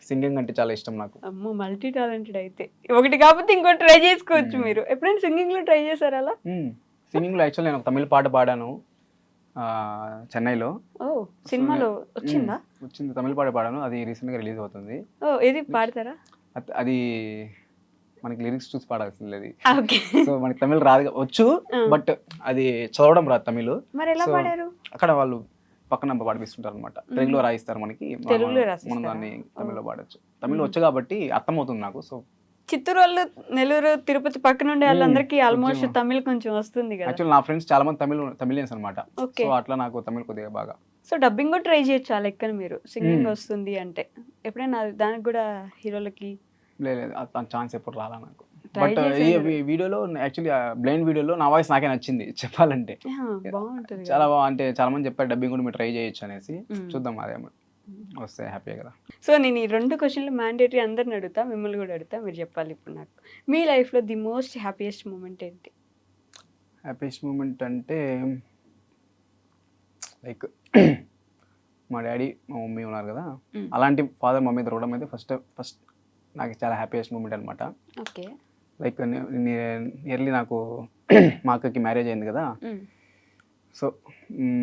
సింగింగ్ అంటే చాలా ఇష్టం నాకు. అమ్మో, మల్టీ టాలెంటెడ్ అయితే. ఒకటి కాకపోతే ఇంకోటి ట్రై చేసుకోవచ్చు మీరు. ఎప్పుడైనా సింగింగ్ లో ట్రై చేశారా అలా? సింగింగ్లో యాక్చువల్ నేను ఒక తమిళ పాట పాడాను చెన్నైలో. ఓ, సినిమాలో వచ్చిందా? వచ్చింది, తమిళ పాట పాడాను, అది రీసెంట్గా రిలీజ్ అవుతుంది. ఓ, ఏది పాడతారా? అది మనకి లిరిక్స్ చూసి పాడాల్సింది అది. ఓకే. సో మనకి తమిళ రాదు, వచ్చు, బట్ అది చదవడం రాదు తమిళ్. మరి ఎలా పాడారు? అక్కడ వాళ్ళు పక్కన పాడిపిస్తుంటారు అనమాట, తెలుగులో రాయిస్తారు మనకి, మనం దాన్ని తమిళ్లో పాడచ్చు. తమిళ్ వచ్చు కాబట్టి అర్థమవుతుంది నాకు. సో చిత్తూరు వాళ్ళు, నెల్లూరు, తిరుపతి పక్కన ఉండే వాళ్ళందరికీ ఆల్మోస్ట్ తమిళ్ కొంచెం వస్తుంది కదా. యాక్చువల్ నా ఫ్రెండ్స్ చాలా మంది తమిళియన్స్ అనమాట. సో అట్లా నాకు తమిళ్ కొద్దిగా బాగా. సో డబ్బింగ్ కూడా ట్రై చేయొచ్చు ఆ లెక్కన మీరు, సింగింగ్ వస్తుంది అంటే. ఎప్పుడైనా దానికి కూడా హీరోలకి లేదు, ఛాన్స్ ఎప్పుడు రాలా నాకు. బట్ ఈ వీడియోలో యాక్చువల్లీ బ్లైండ్ వీడియోలో నా వాయిస్ నాకే నచ్చింది చెప్పాలంటే. బాగుంటుంది, చాలా అంటే చాలా మంది చెప్పారు డబ్బింగ్ కూడా మీరు ట్రై చేయొచ్చు అనేసి. చూద్దాం అదే వస్తే హ్యాపీ కదా. సో నేను ఈ 2 క్వశ్చన్లు మ్యాండేటరీ అందరిని అడుగుతా, మిమ్మల్ని కూడా అడుగుతా, మీరు చెప్పాలి ఇప్పుడు నాకు. మీ లైఫ్లో ది మోస్ట్ హ్యాపీయెస్ట్ మూమెంట్ ఏంటి? హ్యాపీయెస్ట్ మూమెంట్ అంటే లైక్ మా డాడీ మా మమ్మీ ఉన్నారు కదా, అలాంటి ఫాదర్ మమ్మీ దొరకడం అయితే ఫస్ట్ నాకు చాలా హ్యాపీయెస్ట్ మూమెంట్ అనమాట. ఓకే. లైక్ నియర్లీ నాకు మా అక్కకి మ్యారేజ్ అయింది కదా. సో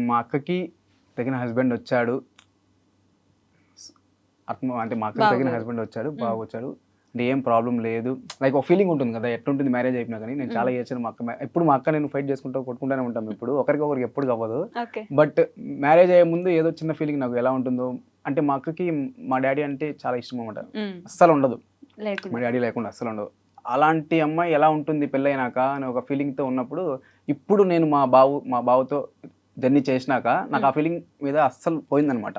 మా అక్కకి తగిన హస్బెండ్ వచ్చాడు, అంటే మా అక్కకి తగిన హస్బెండ్ వచ్చాడు, బాగా వచ్చాడు, అంటే ఏం ప్రాబ్లం లేదు. లైక్ ఒక ఫీలింగ్ ఉంటుంది కదా, ఎట్లుంటుంది మ్యారేజ్ అయిపోయినా కానీ. నేను చాలా చేశాను, మా అక్క నేను ఫైట్ చేసుకుంటూ కొట్టుకుంటూనే ఉంటాం, ఇప్పుడు ఒకరికి ఎప్పుడు అవ్వదు. బట్ మ్యారేజ్ అయ్యే ముందు ఏదో చిన్న ఫీలింగ్ నాకు ఎలా ఉంటుందో, అంటే మా అక్కకి మా డాడీ అంటే చాలా ఇష్టం అన్నమాట, అస్సలు ఉండదు మా డాడీ లేకుండా, అస్సలు ఉండదు. అలాంటి అమ్మాయి ఎలా ఉంటుంది పెళ్ళైనాక అని ఒక ఫీలింగ్తో ఉన్నప్పుడు, ఇప్పుడు నేను మా బావుతో జర్నీ చేసినాక నాకు ఆ ఫీలింగ్ మీద అస్సలు పోయిందనమాట.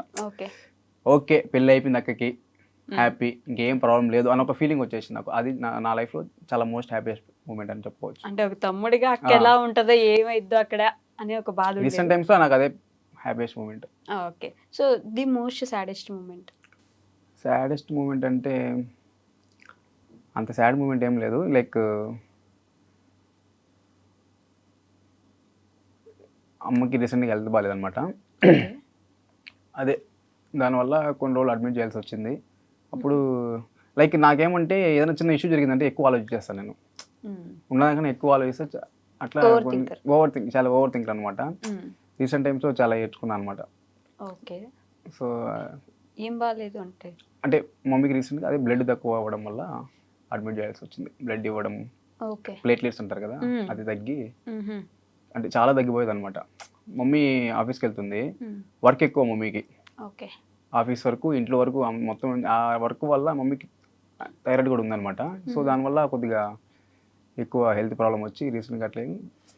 ఓకే పెళ్ళి అయిపోయింది అక్కకి, హ్యాపీ, ఇంకేం ప్రాబ్లం లేదు అని ఒక ఫీలింగ్ వచ్చేసింది నాకు. అది నా లైఫ్లో చాలా మోస్ట్ హ్యాపీయెస్ట్ మూమెంట్ అని చెప్పుకోవచ్చు. అంటే ఒక తమ్ముడిగా అక్క ఎలా ఉంటుందో, ఏమైద్దో అక్కడ అనే ఒక బాధ. రీసెంట్ టైమ్స్లో నాకు అదే happiest moment. Okay. So the most saddest moment? Saddest moment అంటే అంత సాడ్ మూమెంట్ ఏం లేదు. లైక్ అమ్మకి రీసెంట్గా హెల్త్ బాగాలేదనమాట, అదే దానివల్ల కొన్ని రోజులు అడ్మిట్ చేయాల్సి వచ్చింది. అప్పుడు లైక్ నాకేమంటే ఏదైనా చిన్న ఇష్యూ జరిగిందంటే ఎక్కువ ఆలోచించేస్తాను నేను, ఉన్నదానికన్నా ఎక్కువ ఆలోచిస్తే అట్లా చాలా ఓవర్ థింక్ అనమాట. రీసెంట్ టైమ్స్లో చాలా ఏడ్చుకున్నాను అనమాట. ఓకే. సో ఏం బాగాలేదు అంటే మమ్మీకి రీసెంట్గా అదే బ్లడ్ తక్కువ అవ్వడం వల్ల అడ్మిట్ చేయాల్సి వచ్చింది. బ్లడ్ ఇవ్వడం, ప్లేట్లెట్స్ అంటారు కదా, అది తగ్గి అంటే చాలా తగ్గిపోయేది అనమాట. మమ్మీ ఆఫీస్కి వెళ్తుంది, వర్క్ ఎక్కువ మమ్మీకి, ఆఫీస్ వరకు ఇంట్లో వరకు మొత్తం ఆ వర్క్ వల్ల మమ్మీకి థైరాయిడ్ కూడా ఉందన్నమాట. సో దానివల్ల కొద్దిగా ఎక్కువ హెల్త్ ప్రాబ్లం వచ్చి రీసెంట్గా అట్లే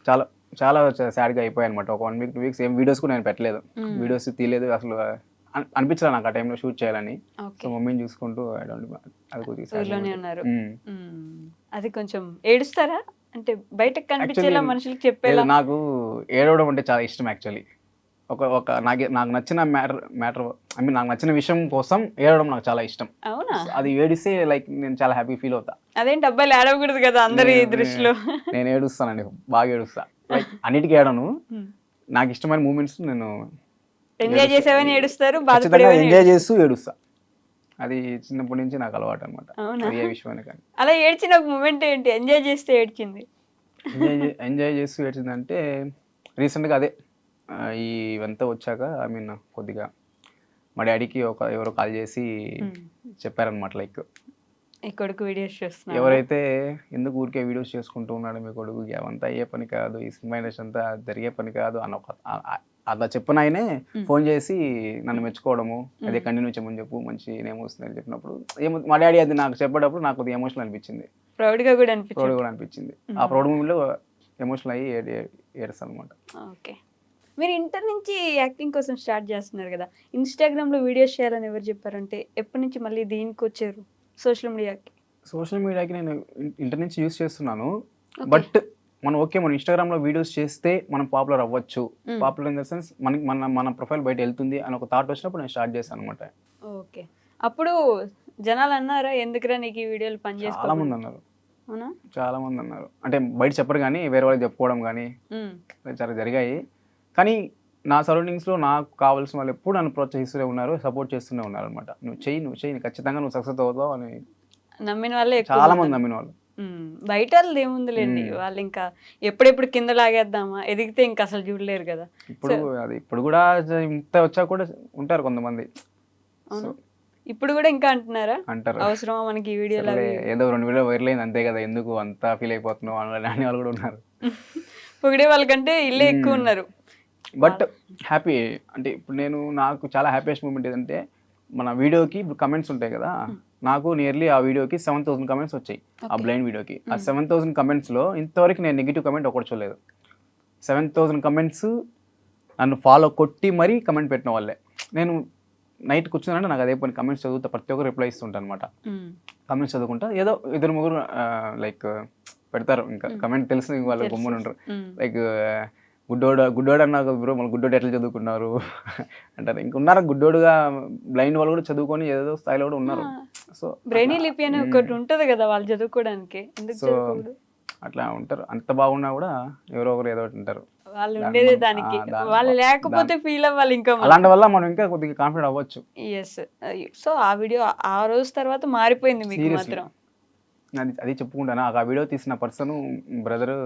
చాలా చాలా సాడ్గా అయిపోయాయి అనమాట. ఒక 1 వీక్ 2 వీక్స్ ఏం వీడియోస్ కూడా నేను పెట్టలేదు, వీడియోస్ తీయలేదు, అసలు అనిపించలే నాకు ఆ టైంలో షూట్ చేయాలని. సో మమ్మీని చూసుకుంటూ అది కొద్దిగా అది కొంచెం ఏడుస్తారా అంటే బయటకు కనిపించేలా మనుషులకు చెప్పేలా? నాకు ఏడవడం అంటే చాలా ఇష్టం యాక్చువల్లీ. నాకు నచ్చిన మ్యాటర్ ఐ మీన్ నాకు నచ్చిన విషయం కోసం ఏడవడం నాకు చాలా ఇష్టం. అవునా? అది ఏడిస్తే లైక్ నేను చాలా హ్యాపీ ఫీల్ అవుతా. అదేంటి అబ్బాయిలు ఏడవకూడదు కదా అందరి దృష్టిలో? నేను ఏడుస్తానండి, బాగా ఏడుస్తా. లైక్ అన్నిటికీ ఏడను, నాకు ఇష్టమైన మూమెంట్స్ నేను ఎంజాయ్ చేసేవని ఏడుస్తారు, ఎంజాయ్ చేస్తూ ఏడుస్తా. అది చిన్నప్పటి నుంచి నాకు అలవాటు అనమాట, ఏ విషయమైనా కానీ. అలా ఏడ్చిన ఒక మూమెంట్ ఏంటి, ఎంజాయ్ చేస్తే ఏడ్చింది? ఎంజాయ్ చేస్తూ ఏడ్చిందంటే రీసెంట్గా అదే ఇవంతా వచ్చాక ఐ మీన్ కొద్దిగా మా డాడీకి ఎవరో కాల్ చేసి చెప్పారనమాట, లైక్ ఈ కొడుకు వీడియోస్ చేస్తున్నా, ఎవరైతే ఎందుకు ఊరికే వీడియోస్ చేసుకుంటూ ఉన్నాడు మీ కొడుకు, అవంతా అయ్యే పని కాదు, ఈ సినిమా ఇండస్ట్రీ అంతా జరిగే పని కాదు అని అలా చెప్పిన ఆయనే ఫోన్ చేసి నన్ను మెచ్చుకోవడము, అదే కంటిన్యూ చేయమని చెప్పు, మంచి నేమ్ వస్తుందని చెప్పినప్పుడు మా డాడీ అది నాకు చెప్పేటప్పుడు నాకు కొద్దిగా ఎమోషనల్ అనిపించింది, ప్రౌడ్గా కూడా అనిపించింది. ఆ ప్రౌడ్ మూమెంట్లో ఎమోషనల్ అయ్యి ఏడుస్తాను అనమాట. ఓకే. మీరు ఇంటర్ నుంచి యాక్టింగ్ కోసం స్టార్ట్ చేస్తున్నారు కదా, ఇన్స్టాగ్రామ్లో వీడియోస్ చేయాలని ఎవరు చెప్పారంటే ఎప్పటి నుంచి మళ్ళీ దీనికి వచ్చారు సోషల్ మీడియాకి? నేను ఇంటర్ నుంచి యూస్ చేస్తున్నాను, బట్ మనం ఇన్స్టాగ్రామ్లో వీడియోస్ చేస్తే మనం పాపులర్ అవ్వచ్చు, పాపులర్ ఇన్ ద సెన్స్ మన ప్రొఫైల్ బయట వెళ్తుంది అని ఒక థాట్ వచ్చినప్పుడు నేను స్టార్ట్ చేశాను అనమాట. ఓకే. అప్పుడు జనాలు అన్నారా ఎందుకురా నీకు ఈ వీడియోలు పని చాలా చేసుకో మంది అన్నారు, అవునా చాలా మంది అన్నారు. అంటే బయట చెప్పరు కానీ వేరే వాళ్ళకి చెప్పుకోవడం కానీ చాలా జరిగాయి. కానీ నా సరౌండింగ్స్లో నాకు కావాల్సిన వాళ్ళు ఎప్పుడు నన్ను ప్రోత్సహిస్తూనే ఉన్నారు, సపోర్ట్ చేస్తూనే ఉన్నారు అనమాట. నువ్వు చెయ్యి ఖచ్చితంగా నువ్వు సక్సెస్ అవుతావు అని నమ్మిన వాళ్ళే ఎక్కువ చాలా మంది మంది నమ్మిన వాళ్ళు. బయట వాళ్ళది ఏముందిలేండి, వాళ్ళు ఇంకా ఎప్పుడెప్పుడు కింద లాగేద్దామా, ఎదిగితే ఇంకా అసలు చూడలేరు కదా. ఇప్పుడు కూడా ఇంత వచ్చాక కూడా ఉంటారు కొంతమంది. అవును, ఇప్పుడు కూడా ఇంకా అంటున్నారా అంటారు అవసరమా మనకి ఈ వీడియోలు సర్లే, ఏదో 2 వీడియో వైరల్ అయింది అంతే కదా, ఎందుకు అంతా ఫీల్ అయిపోతున్నావు అని వాళ్ళు కూడా ఉన్నారు. పొగిడే వాళ్ళకంటే ఇల్లే ఎక్కువ ఉన్నారు. బట్ హ్యాపీ అంటే ఇప్పుడు నాకు చాలా హ్యాపీయెస్ట్ మూమెంట్ ఏదంటే మన వీడియోకి ఇప్పుడు కమెంట్స్ ఉంటాయి కదా, నాకు నియర్లీ ఆ వీడియోకి 7,000 కమెంట్స్ వచ్చాయి. ఆ బ్లైండ్ వీడియోకి ఆ 7,000 కమెంట్స్లో ఇంతవరకు నేను నెగిటివ్ కమెంట్ ఒకటి చూడలేదు. 7,000 కమెంట్స్ నన్ను ఫాలో కొట్టి మరీ కమెంట్ పెట్టిన వాళ్ళే. నేను నైట్ కూర్చున్నానంటే నాకు అదే పని, కమెంట్స్ చదువుతా, ప్రతి ఒక్కరు రిప్లై ఇస్తుంటాను అనమాట. కమెంట్స్ చదువుకుంటా, ఏదో 2-3 లైక్ పెడతారు, ఇంకా కమెంట్ తెలిసిన వాళ్ళు గమ్మున ఉంటారు. లైక్ గుడ్డోడు అన్నారు బ్రో, మళ్ళీ గుడ్డోడు ఎట్లా చదువుకున్నారు అంటారు. ఇంకా ఉన్నారు గుడ్డోడుగా బ్లైండ్ వాళ్ళు కూడా చదువుకొని ఏదో స్థాయిలో కూడా ఉన్నారు. సో బ్రెయినీ లిపి అని ఒకటి ఉంటది కదా వాళ్ళు చదువుకోవడానికి, ఎందుకు చదువుకోడు? అట్లా ఉంటారు. అంత బాగున్నా కూడా ఎవరో ఒకరు ఏదో ఒకటి ఉంటారు. వాళ్ళు ఉండేదే దానికి, వాళ్ళు లేకపోతే ఫీల్ అవ్వాలి ఇంకా. అలాంటి వల్ల మనం ఇంకా కొద్దిగా కాన్ఫిడెంట్ అవ్వచ్చు. ఎస్, సో ఆ వీడియో ఆ రోజు తర్వాత మారిపోయింది మీకు మాత్రం. అది చెప్పుకుంటాను. ఆ వీడియో తీసిన పర్సన్ బ్రదర్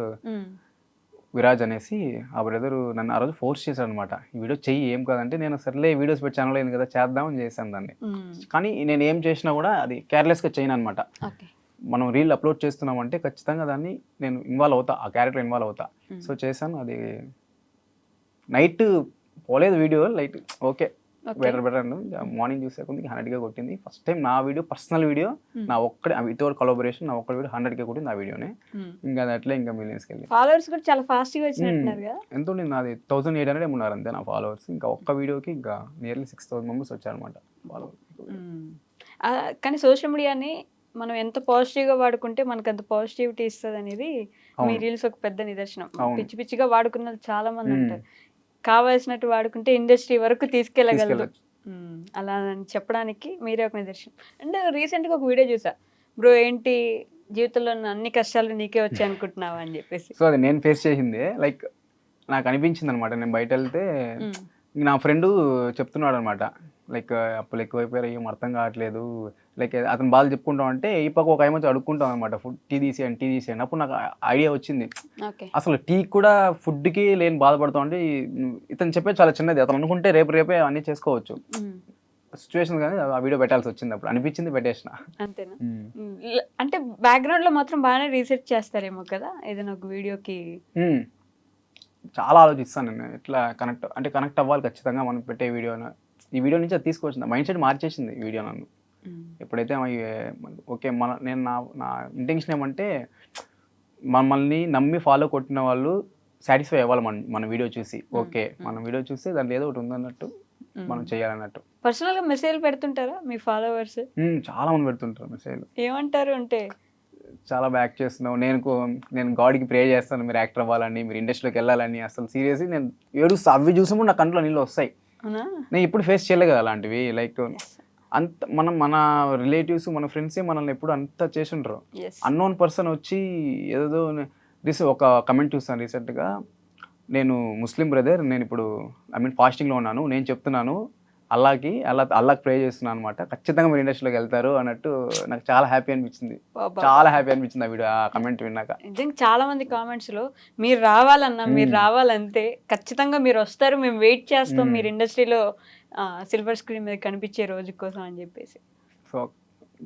విరాజ్ అనేసి, ఆ బ్రదర్ నన్ను ఆ రోజు ఫోర్స్ చేశాడు అనమాట, ఈ వీడియో చెయ్యి ఏం కాదంటే, నేను సర్లే వీడియోస్ పెట్టి ఛానల్ అయింది కదా చేద్దామని చేశాను దాన్ని. కానీ నేను ఏం చేసినా కూడా అది కేర్లెస్గా చేయను అనమాట. మనం రీల్ అప్లోడ్ చేస్తున్నామంటే ఖచ్చితంగా దాన్ని నేను ఇన్వాల్వ్ అవుతా, ఆ క్యారెక్టర్ ఇన్వాల్వ్ అవుతా. సో చేశాను. అది నైట్ పోలేదు వీడియో, లైట్ ఓకే బెటర్ అని మార్నింగ్ చూసే కొంచెం 100K కొట్టింది. ఫస్ట్ టైం నా వీడియో, పర్సనల్ వీడియో, నా ఒక్కడే వితౌట్ కొలాబరేషన్ నా ఒక్క వీడియో 100K కొట్టింది ఆ వీడియోనే. ఇంకా అది అట్లే ఇంకా మిలియన్స్కి వెళ్ళి ఫాలోవర్స్ కూడా చాలా ఫాస్ట్గా వచ్చినట్టున్నారు కదా. ఎంత ఉండింది నాది 1800 ఉన్నారు అంతే నా ఫాలోవర్స్. ఇంకా ఒక్క వీడియోకి ఇంకా నియర్లీ 6,000 మెంబర్స్ వచ్చారనమాట ఫాలోవర్స్. కానీ సోషల్ మీడియాని మనం ఎంత పాజిటివ్గా వాడుకుంటే మనకు అంత పాజిటివిటీ ఇస్తుంది అనేది మీ రీల్స్ ఒక పెద్ద నిదర్శనం. పిచ్చి పిచ్చిగా వాడుకున్న చాలా మంది ఉంటారు, కావాల్సినట్టు వాడుకుంటే ఇండస్ట్రీ వరకు తీసుకెళ్ళగలరు. అలా అని చెప్పడానికి మీరే ఒక నిదర్శనం. అండ్ రీసెంట్గా ఒక వీడియో చూసా, బ్రో ఏంటి జీవితంలో ఉన్న అన్ని కష్టాలు నీకే వచ్చాయి అనుకుంటున్నావా అని చెప్పేసి. సో అది నేను ఫేస్ చేసిందే. లైక్ నాకు అనిపించింది అనమాట, నేను బయట వెళ్తే నా ఫ్రెండ్ చెప్తున్నాడు అనమాట, లైక్ అప్పులు ఎక్కువైపోయారు, ఏం అర్థం కావట్లేదు, లైక్ అతను బాధలు చెప్పుకుంటాం అంటే ఈ పక్క ఒక ఐమొచ్చి అడుక్కుంటాం అనమాట, ఫుడ్ టీ తీసేయండి. అప్పుడు నాకు ఐడియా వచ్చింది, అసలు టీ కూడా ఫుడ్కి లేని బాధపడతాం అంటే ఇతను చెప్పేది చాలా చిన్నది, అతను అనుకుంటే రేపే అన్నీ చేసుకోవచ్చు. సిచ్యువేషన్ కానీ ఆ వీడియో పెట్టాల్సి వచ్చింది, అప్పుడు అనిపించింది పెట్టేసిన. అంతేనా? అంటే బ్యాక్గ్రౌండ్ లో మాత్రం బాగానే రీసెర్చ్ చేస్తారేమో కదా ఏదైనా ఒక వీడియోకి. చాలా ఆలోచిస్తాను నేను, ఎట్లా కనెక్ట్ అవ్వాలి ఖచ్చితంగా మనం పెట్టే వీడియో. ఈ వీడియో నుంచి అది తీసుకొచ్చింది, మైండ్ సెట్ మార్చేసింది ఈ వీడియో నన్ను. ఎప్పుడైతే ఓకే నేను నా ఇంటెన్షన్ ఏమంటే మమ్మల్ని నమ్మి ఫాలో కొట్టిన వాళ్ళు సాటిస్ఫై అవ్వాలి మన వీడియో చూసి. ఓకే మన వీడియో చూస్తే దాంట్లో ఏదో ఒకటి ఉందన్నట్టు మనం చేయాలన్నట్టు. పర్సనల్గా మెసేజ్ పెడుతుంటారా మీ ఫాలోవర్స్? చాలా మంది పెడుతుంటారు మెసేజ్. ఏమంటారు అంటే, చాలా బ్యాక్ చేస్తున్నావు, నేను గాడ్కి ప్రే చేస్తాను మీరు యాక్టర్ అవ్వాలని, మీరు ఇండస్ట్రీలోకి వెళ్ళాలని. అసలు సీరియస్లీ నేను ఏడుస్తా, అవి చూసినప్పుడు నా కంట్లో నీళ్ళు వస్తాయి. నేను ఇప్పుడు ఫేస్ చేయలేదు కదా అలాంటివి. లైక్ అంత మన రిలేటివ్స్ మన ఫ్రెండ్సే మనల్ని ఎప్పుడు అంతా చేసి ఉంటారు. అన్నోన్ పర్సన్ వచ్చి ఏదో ఒక కమెంట్ చూస్తాను రీసెంట్గా, నేను ముస్లిం బ్రదర్, నేను ఇప్పుడు ఫాస్టింగ్లో ఉన్నాను, నేను చెప్తున్నాను అల్లాకి ప్రే చేస్తున్నాను అనమాట, ఖచ్చితంగా మీరు ఇండస్ట్రీలోకి వెళ్తారు అన్నట్టు. నాకు చాలా హ్యాపీ అనిపించింది ఆ వీడియో, ఆ కమెంట్ విన్నాక. నిజంగా చాలా మంది కామెంట్స్ లో మీరు రావాలన్నా, మీరు రావాలంటే ఖచ్చితంగా మీరు వస్తారు, మేము వెయిట్ చేస్తాం మీరు ఇండస్ట్రీలో సిల్వర్ స్క్రీన్ మీద కనిపించే రోజు కోసం అని చెప్పేసి. సో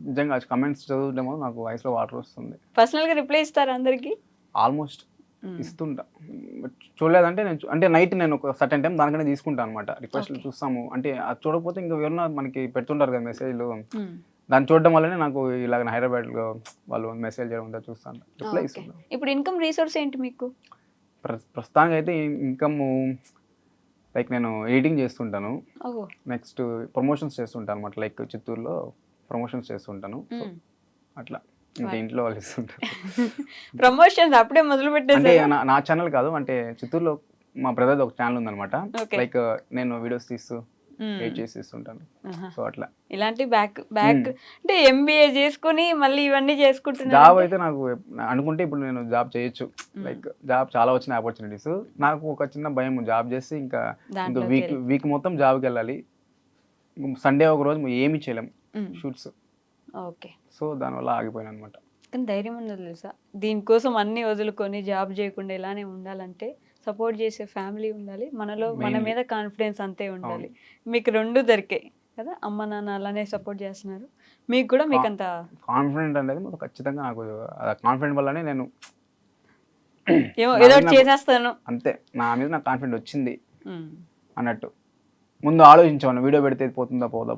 నిజంగా కమెంట్స్ చదువుతామో నాకు వాయిస్లో వాటర్ వస్తుంది. పర్సనల్గా రిప్లై ఇస్తారు అందరికి? ఆల్మోస్ట్ ఇస్తుంటా. చూడలేదంటే అంటే నైట్ నేను ఒక సర్టెన్ టైం దానికనే తీసుకుంటాను అనమాట. రిక్వెస్ట్లు చూస్తాము అంటే అది చూడకపోతే ఇంకా ఎవరన్నా మనకి పెడుతుంటారు కదా మెసేజ్లు, దాన్ని చూడడం వల్లనే నాకు ఇలాగ హైదరాబాద్లో వాళ్ళు మెసేజ్ చేయడం చూస్తాను, రిప్లై ఇస్తాను. ఇప్పుడు ఇన్కమ్ రీసోర్స్ ఏంటి మీకు? ప్రస్తుతానికి అయితే ఇన్కమ్ లైక్ నేను ఎడిటింగ్ చేస్తుంటాను, నెక్స్ట్ ప్రమోషన్స్ చేస్తుంటాను అనమాట. లైక్ చిత్తూరులో ప్రమోషన్స్ చేస్తుంటాను, అట్లా ఇంకా ఇంట్లో వాళ్ళు ఇస్తుంటారు. ప్రమోషన్స్ అప్పుడే మొదలు పెట్టేసి? అంటే నా ఛానల్ కాదు, అంటే చిత్తూరులో మా బ్రదర్ ఒక ఛానల్ ఉందన్నమాట. లైక్ నేను వీడియోస్ తీస్తూ వెయిట్ చేసి ఇస్తుంటాను. సో అట్లా ఇలాంటి బ్యాక్ అంటే ఎంబీఏ చేసుకుని మళ్ళీ ఇవన్నీ చేసుకుంటున్నారు. జాబ్ అయితే నాకు అనుకుంటే ఇప్పుడు నేను జాబ్ చేయొచ్చు, లైక్ జాబ్ చాలా వచ్చిన ఆపర్చునిటీస్. నాకు ఒక చిన్న భయం, జాబ్ చేసి ఇంకా వీక్ మొత్తం జాబ్కి వెళ్ళాలి, సండే ఒక రోజు ఏమి చేయలేం షూట్స్. ఓకే, సో దానివల్ల ఆగిపోయాను అనమాట. కానీ ధైర్యం ఉండదు తెలుసా, దీనికోసం అన్ని వదులుకొని జాబ్ చేయకుండా ఇలానే ఉండాలంటే సపోర్ట్ చేసే ఫ్యామిలీ ఉండాలి, మనలో మన మీద కాన్ఫిడెన్స్ అంతే ఉండాలి. మీకు రెండు దొరికాయి కదా, అమ్మ నాన్న అలానే సపోర్ట్ చేస్తున్నారు, మీకు కూడా మీకు అంత కాన్ఫిడెంట్ అనేది ఖచ్చితంగా నాకు కాన్ఫిడెంట్ వల్లనే నేను ఏదో చేసేస్తాను అంతే, నా మీద నాకు కాన్ఫిడెంట్ వచ్చింది అన్నట్టు. ముందు ఆలోచించాను, వీడియో పెడితే పోతుందా పోదా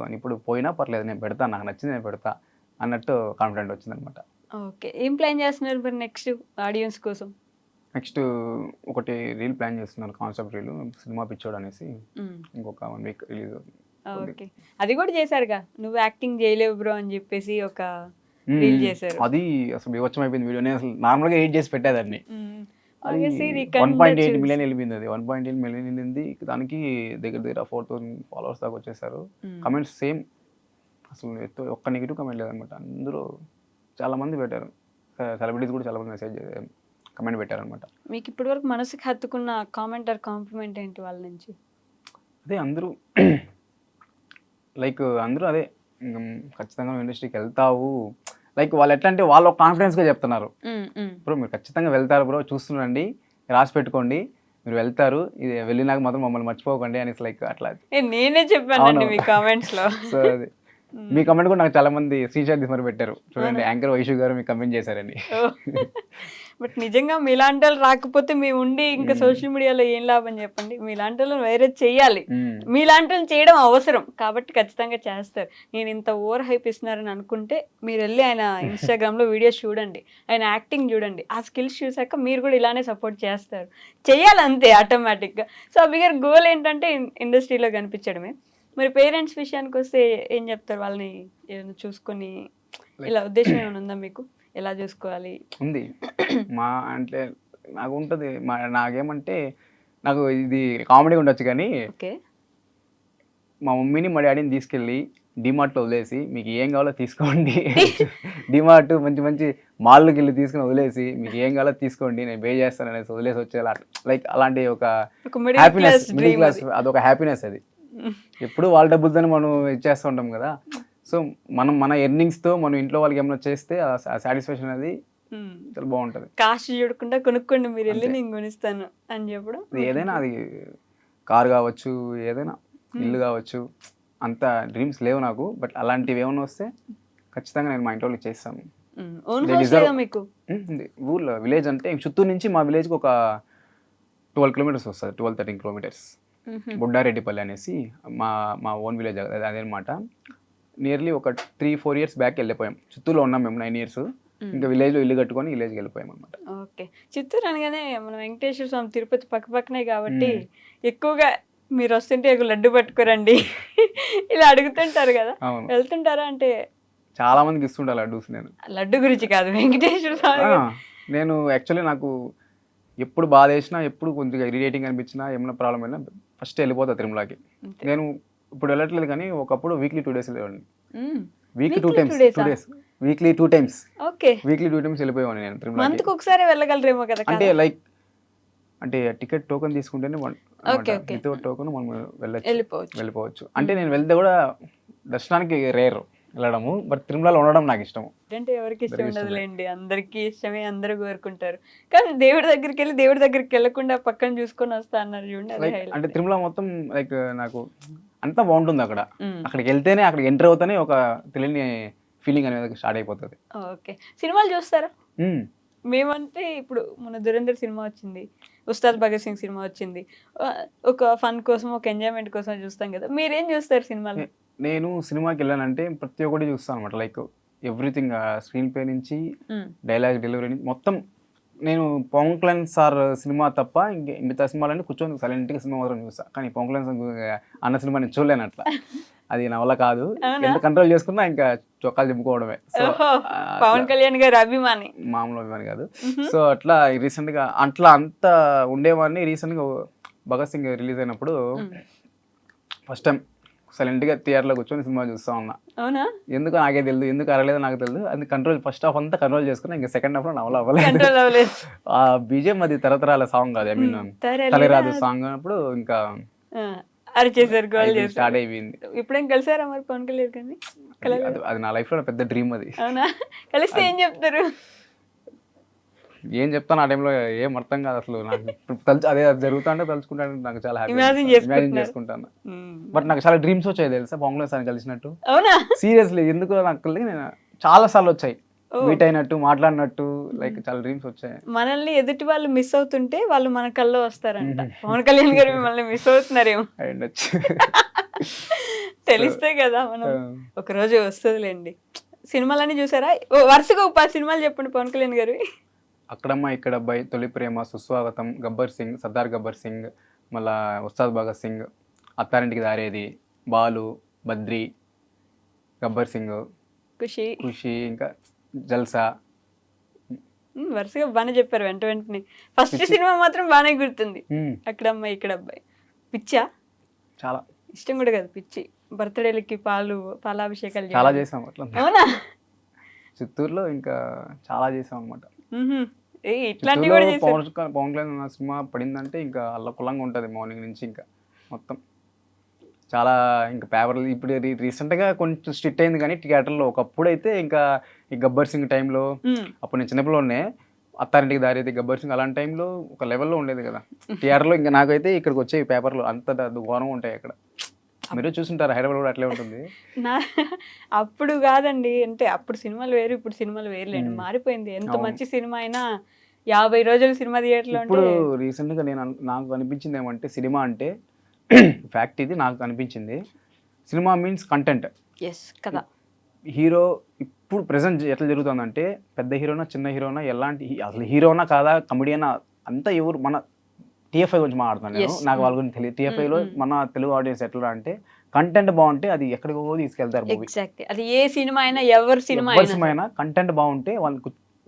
అని. ఇప్పుడు పోయినా పర్లేదు, నేను పెడతాను, నాకు నచ్చింది నేను పెడతా అన్నట్టు కాన్ఫిడెంట్ వచ్చింది అనమాట. ఓకే, ఏం ప్లాన్ చేస్తున్నారు మరి నెక్స్ట్ ఆడియన్స్ కోసం? నెక్స్ట్ ఒకటి రీల్ ప్లాన్ చేస్తున్నారు, కాన్సెప్ట్ రీల్, సినిమా పిచ్చోడు అనేసి. ఇంకొక 1 వీక్ రిలీజ్ అవుతుంది. ఓకే, అది కూడా చేశారుగా, నువ్వు యాక్టింగ్ చేయలేవు బ్రో అని చెప్పేసి ఒక రీల్ చేశారు. అది అసలు వివచ్చం అయిపోయింది వీడియో. నేను అసలు నార్మల్గా ఎడిట్ చేసి పెట్టేదాన్ని. అది 1.8 మిలియన్ వెళ్ళింది. అది 1.8 మిలియన్ వెళ్ళింది. దానికి దగ్గర 4,000 ఫాలోవర్స్ దాకా వచ్చేసారు. కమెంట్స్ సేమ్, అసలు ఒక్క నెగిటివ్ కమెంట్ లేదనమాట. అందరూ చాలా మంది పెట్టారు, సెలబ్రిటీస్ కూడా చాలా మంది మెసేజ్ కమెంట్ పెట్టారనమాట. మీకు ఇప్పటి వరకు మనసుకి హత్తుకున్న కామెంట్ ఆర్ కాంప్లిమెంట్ ఏంటి వాళ్ళ నుంచి? అదే అందరూ లైక్ అందరూ అదే ఖచ్చితంగా ఇండస్ట్రీకి వెళ్తావు, లైక్ వాళ్ళు ఎట్లా అంటే వాళ్ళు కాన్ఫిడెన్స్గా చెప్తున్నారు, బ్రో మీరు ఖచ్చితంగా వెళ్తారు బ్రో, చూస్తుండండి, రాసి పెట్టుకోండి, మీరు వెళ్తారు, ఇది వెళ్ళినాక మాత్రం మమ్మల్ని మర్చిపోకండి అనేసి లైక్ అట్లా నేనే చెప్పానండి మీ కామెంట్స్ లో. సో అది మీ కమెంట్ కూడా నాకు చాలా మంది స్క్రీన్ షాట్ తీసి మరి పెట్టారు, చూడండి యాంకర్ వైషు గారు మీకు కమెంట్ చేశారని. బట్ నిజంగా మీలాంటి వాళ్ళు రాకపోతే మేము ఉండి ఇంకా సోషల్ మీడియాలో ఏం లాభం చెప్పండి, మీలాంటి వాళ్ళని వేరే చేయాలి, మీలాంటి వాళ్ళని చేయడం అవసరం కాబట్టి ఖచ్చితంగా చేస్తారు. నేను ఇంత ఓవర్ హైప్ ఇస్తున్నారని అనుకుంటే మీరు వెళ్ళి ఆయన ఇన్స్టాగ్రామ్లో వీడియోస్ చూడండి, ఆయన యాక్టింగ్ చూడండి, ఆ స్కిల్స్ చూసాక మీరు కూడా ఇలానే సపోర్ట్ చేస్తారు, చేయాలి అంతే ఆటోమేటిక్గా. సో అభి గారి గోల్ ఏంటంటే ఇండస్ట్రీలో కనిపించడమే. మరి పేరెంట్స్ విషయానికి వస్తే ఏం చెప్తారు? వాళ్ళని ఏమైనా చూసుకొని ఇలా ఉద్దేశం ఏమైనా ఉందా మీకు, ఎలా చూసుకోవాలి? ఉంది మా అంటే నాకు ఉంటుంది, నాకేమంటే నాకు ఇది కామెడీ ఉండొచ్చు కానీ మా మమ్మీని మా డాడీని తీసుకెళ్ళి డిమార్ట్లో వదిలేసి మీకు ఏం కావాలో తీసుకోండి, డిమార్ట్ మంచి మంచి మాల్లోకి వెళ్ళి తీసుకుని వదిలేసి మీకు ఏం కావాలో తీసుకోండి, నేను పే చేస్తాను అనేసి వదిలేసి వచ్చేలా, లైక్ అలాంటి ఒక హ్యాపీనెస్, మిడిల్ క్లాస్ అదొక హ్యాపీనెస్. అది ఎప్పుడు వాళ్ళ డబ్బులతోనే మనం ఇచ్చేస్తూ ఉంటాం కదా. సో మన ఎర్నింగ్స్తో మనం ఇంట్లో వాళ్ళకి ఏమైనా చేస్తే ఆ సాటిస్ఫాక్షన్ అది చాలా బాగుంటుంది. కాస్ట్ చూడకుండా కొనుక్కోండి మీరు వెళ్ళి, నేను కొనిస్తాను అని చెప్పడం. ఏదైనా అది కార్ కావచ్చు, ఏదైనా ఇల్లు కావచ్చు, అంత డ్రీమ్స్ లేవు నాకు. బట్ అలాంటివి ఏమైనా వస్తే ఖచ్చితంగా నేను మా ఇంట్లో వాళ్ళకి చేస్తాను. ఊర్లో విలేజ్ అంటే చిత్తూరు నుంచి మా విలేజ్కి ఒక 12 కిలోమీటర్స్ వస్తుంది, 12-13 కిలోమీటర్స్. బొడ్డారెడ్డిపల్లి అనేసి మా ఓన్ విలేజ్ అదేనమాట. నియర్లీ ఒక 3-4 ఇయర్స్ బ్యాక్ వెళ్ళిపోయాం. చిత్తూరులో ఉన్నాం మేము 9 ఇయర్స్. ఇంకా విలేజ్లో ఇల్లు కట్టుకొని విలేజ్కి వెళ్ళిపోయాం అనమాట. ఓకే, చిత్తూరు అనగానే మన వెంకటేశ్వర స్వామి తిరుపతి పక్కనే కాబట్టి ఎక్కువగా మీరు వస్తుంటే లడ్డు పట్టుకోరండి ఇలా అడుగుతుంటారు కదా, వెళ్తుంటారా? అంటే చాలా మందికి ఇస్తుంటా లడ్డూస్. నేను లడ్డు గురించి కాదు, వెంకటేశ్వర స్వామి. నేను యాక్చువల్లీ నాకు ఎప్పుడు బాధ వేసినా, ఎప్పుడు కొద్దిగా ఇరిటేటింగ్ అనిపించినా, ఏమైనా ప్రాబ్లం అయినా ఫస్ట్ వెళ్ళిపోతా తిరుమలకి. నేను ఇప్పుడు వెళ్ళట్లేదు కానీ ఒకప్పుడు వీక్లీ 2 డేస్ వెళ్ళేవాడిని. వీక్లీ 2 టైమ్స్ వీక్లీ 2 టైమ్స్ వెళ్ళిపోయేవాడిని నేను తిరుమలకి. మంత్కి ఒకసారి వెళ్ళగలరేమో కదా. అంటే లైక్ అంటే టికెట్ టోకెన్ తీసుకుంటేనే వితౌట్ టోకెన్ మనం వెళ్ళిపోవచ్చు. అంటే నేను వెళ్తే కూడా దర్శనానికి రేర్ వెళ్ళడము, బట్ తిరుమలలో ఉండడం నాకు ఇష్టం. అంటే ఎవరికి ఇష్టం ఉండదులేండి, అందరికీ ఇష్టమే, అందరూ కోరుకుంటారు. కానీ దేవుడి దగ్గరికి వెళ్ళకుండా పక్కన చూసుకొని వస్తా అన్నారు చూడండి. అంటే తిరుమల మొత్తం లైక్ నాకు అంతా బాగుంటుంది. అక్కడికి వెళ్తేనే, అక్కడికి ఎంటర్ అవుతానే ఒక తెలియని ఫీలింగ్ అనేది స్టార్ట్ అయిపోతుంది. ఓకే, సినిమాలు చూస్తారా? మేమంటే ఇప్పుడు మన దురంధర్ సినిమా వచ్చింది, ఉస్తాద్ భగత్ సింగ్ సినిమా వచ్చింది, ఒక ఫన్ కోసం, ఒక ఎంజాయ్మెంట్ కోసం చూస్తాం కదా. మీరేం చూస్తారు సినిమాలు? నేను సినిమాకి వెళ్ళానంటే ప్రతి ఒక్కటి చూస్తాను అనమాట. లైక్ ఎవ్రీథింగ్, స్క్రీన్ ప్లే నుంచి డైలాగ్ డెలివరీ నుంచి మొత్తం. నేను పవన్ కళ్యాణ్ సార్ సినిమా తప్ప ఇంకా మిగతా సినిమాలన్నీ కూర్చొని సైలెంట్గా సినిమా మాత్రం చూస్తాను. కానీ పవన్ కళ్యాణ్ అన్న సినిమా నేను చూడలేను, అట్లా అది నా వల్ల కాదు. ఎంత కంట్రోల్ చేసుకున్నా ఇంకా చొక్కాలు చెప్పుకోవడమే. పవన్ కళ్యాణ్ గారు అభిమాని, మామూలు అభిమాని కాదు. సో అట్లా రీసెంట్గా అంత ఉండేవాడిని. రీసెంట్గా భగత్ సింగ్ రిలీజ్ అయినప్పుడు ఫస్ట్ టైం సైలెంట్గా థియేటర్లో కూర్చొని సినిమా చూస్తా ఉన్నా. అవునా? ఎందుకు నాకే తెలియదు, ఎందుకు అరలేదో నాకు తెలియదు. అది కంట్రోల్ ఫస్ట్ హాఫ్ అంతా కంట్రోల్ చేసుకున్నా, ఇంకా సెకండ్ హాఫ్లో అవ్వలేదు. కంట్రోల్ అవ్వలేదు. ఆ బీజేం అది తరతరాల సాంగ్ కాదు, ఐ మీన్ తలరాజు సాంగ్ అన్నప్పుడు ఇంకా అరిచేసారు, గోల్ చేశారు. స్టార్ట్ అయిపోయింది. ఇప్పుడేం కలిసారా మరి పవన్ కళ్యాణ్ గారిని? అది నా లైఫ్లో పెద్ద డ్రీమ్ అది. అవునా? కలిస్తే ఏం చెప్తారు? ఏం చెప్తాను ఆ టైంలో ఏం అర్థం కాదు అసలు నాకు. అదే జరుగుతుంటే తలుచుకుంటాను, నాకు చాలా హ్యాపీ Imagine ఇమాజిన్ చేసుకుంటాను. బట్ నాకు చాలా డ్రీమ్స్ వచ్చాయి తెలుసా పవన్ కళ్యాణ్ సార్ని కలిసినట్టు. అవునా? సీరియస్లీ ఎందుకు నాకు నేను చాలా సార్లు వచ్చాయి, మీట్ అయినట్టు, మాట్లాడినట్టు, లైక్ చాలా డ్రీమ్స్ వచ్చాయి. మనల్ని ఎదుటి వాళ్ళు మిస్ అవుతుంటే వాళ్ళు మన కల్లో వస్తారంట. పవన్ కళ్యాణ్ గారు మిమ్మల్ని మిస్ అవుతున్నారేమో. అయ్యుండొచ్చు. తెలిస్తే కదా మనం. ఒక రోజు వస్తుందిలేండి. సినిమాలన్నీ చూసారా? వరుసగా 10 సినిమాలు చెప్పండి పవన్ కళ్యాణ్ గారు. అక్కడమ్మ ఇక్కడ అబ్బాయి, తొలి ప్రేమ, సుస్వాగతం, గబ్బర్ సింగ్, సర్దార్ గబ్బర్ సింగ్, మళ్ళా ఉస్తాద్ భగత్ సింగ్, అత్తారింటికి దారేది, బాలు, బద్రి, గబ్బర్ సింగ్, ఖుషి, ఇంకా జల్సా. వరుసగా బాగానే చెప్పారు వెంట వెంటనే. ఫస్ట్ సినిమా మాత్రం బాగానే గుర్తుంది, అక్కడ అమ్మాయి ఇక్కడ అబ్బాయి. పిచ్చా? చాలా ఇష్టం కూడా కదా పిచ్చి. బర్త్డేలకి పాలాభిషేకాలు చాలా చేసాం అట్లా. అవునా? చిత్తూరులో ఇంకా చాలా చేసాం అనమాట. ఇట్లాంటివి కూడా పవన్ కళ్యాణ్ సినిమా పడిందంటే ఇంకా అల్లకుల్లంగా ఉంటుంది మార్నింగ్ నుంచి. ఇంకా మొత్తం చాలా ఇంకా పేపర్లు. ఇప్పుడు రీసెంట్గా కొంచెం స్ట్రిక్ట్ అయింది కానీ థియేటర్లో. ఒకప్పుడు అయితే ఇంకా ఈ గబ్బర్ సింగ్ టైంలో, అప్పుడు నేను చిన్నపిల్లలోనే, అత్తారింటికి దారేది, గబ్బర్ సింగ్ అలాంటి టైంలో ఒక లెవెల్లో ఉండేది కదా థియేటర్లో. ఇంకా నాకైతే ఇక్కడికి వచ్చే పేపర్లు అంత ఘోరంగా ఉంటాయి అక్కడ. మీరు చూసుంటారు, హైదరాబాద్ కూడా అట్లే ఉంటుంది. అప్పుడు కాదండి, అంటే అప్పుడు సినిమాలు వేరు, ఇప్పుడు సినిమాలు వేరులేండి. మారిపోయింది. ఎంత మంచి సినిమా అయినా 50 రోజులు సినిమా థియేటర్లో. ఇప్పుడు రీసెంట్గా నాకు అనిపించింది ఏమంటే, సినిమా అంటే ఫ్యాక్ట్ ఇది నాకు అనిపించింది. సినిమా మీన్స్ కంటెంట్ కదా. హీరో ఇప్పుడు ప్రెసెంట్ ఎట్లా జరుగుతుందంటే, పెద్ద హీరోనా చిన్న హీరోనా, ఎలాంటి అసలు హీరోనా కాదా కమెడియనా అంతా ఎవరు, మన టీఎఫ్ఐ గురించి మాట్లాడుతున్నాను నేను, నాకు వాళ్ళ గురించి తెలియదు. టీఎఫ్ఐలో మన తెలుగు ఆడియన్స్ ఎట్లా అంటే, కంటెంట్ బాగుంటే అది ఎక్కడికో తీసుకెళ్తారు మూవీ. అది ఏ సినిమా అయినా, ఎవరి సినిమా అయినా కంటెంట్ బాగుంటే వాళ్ళు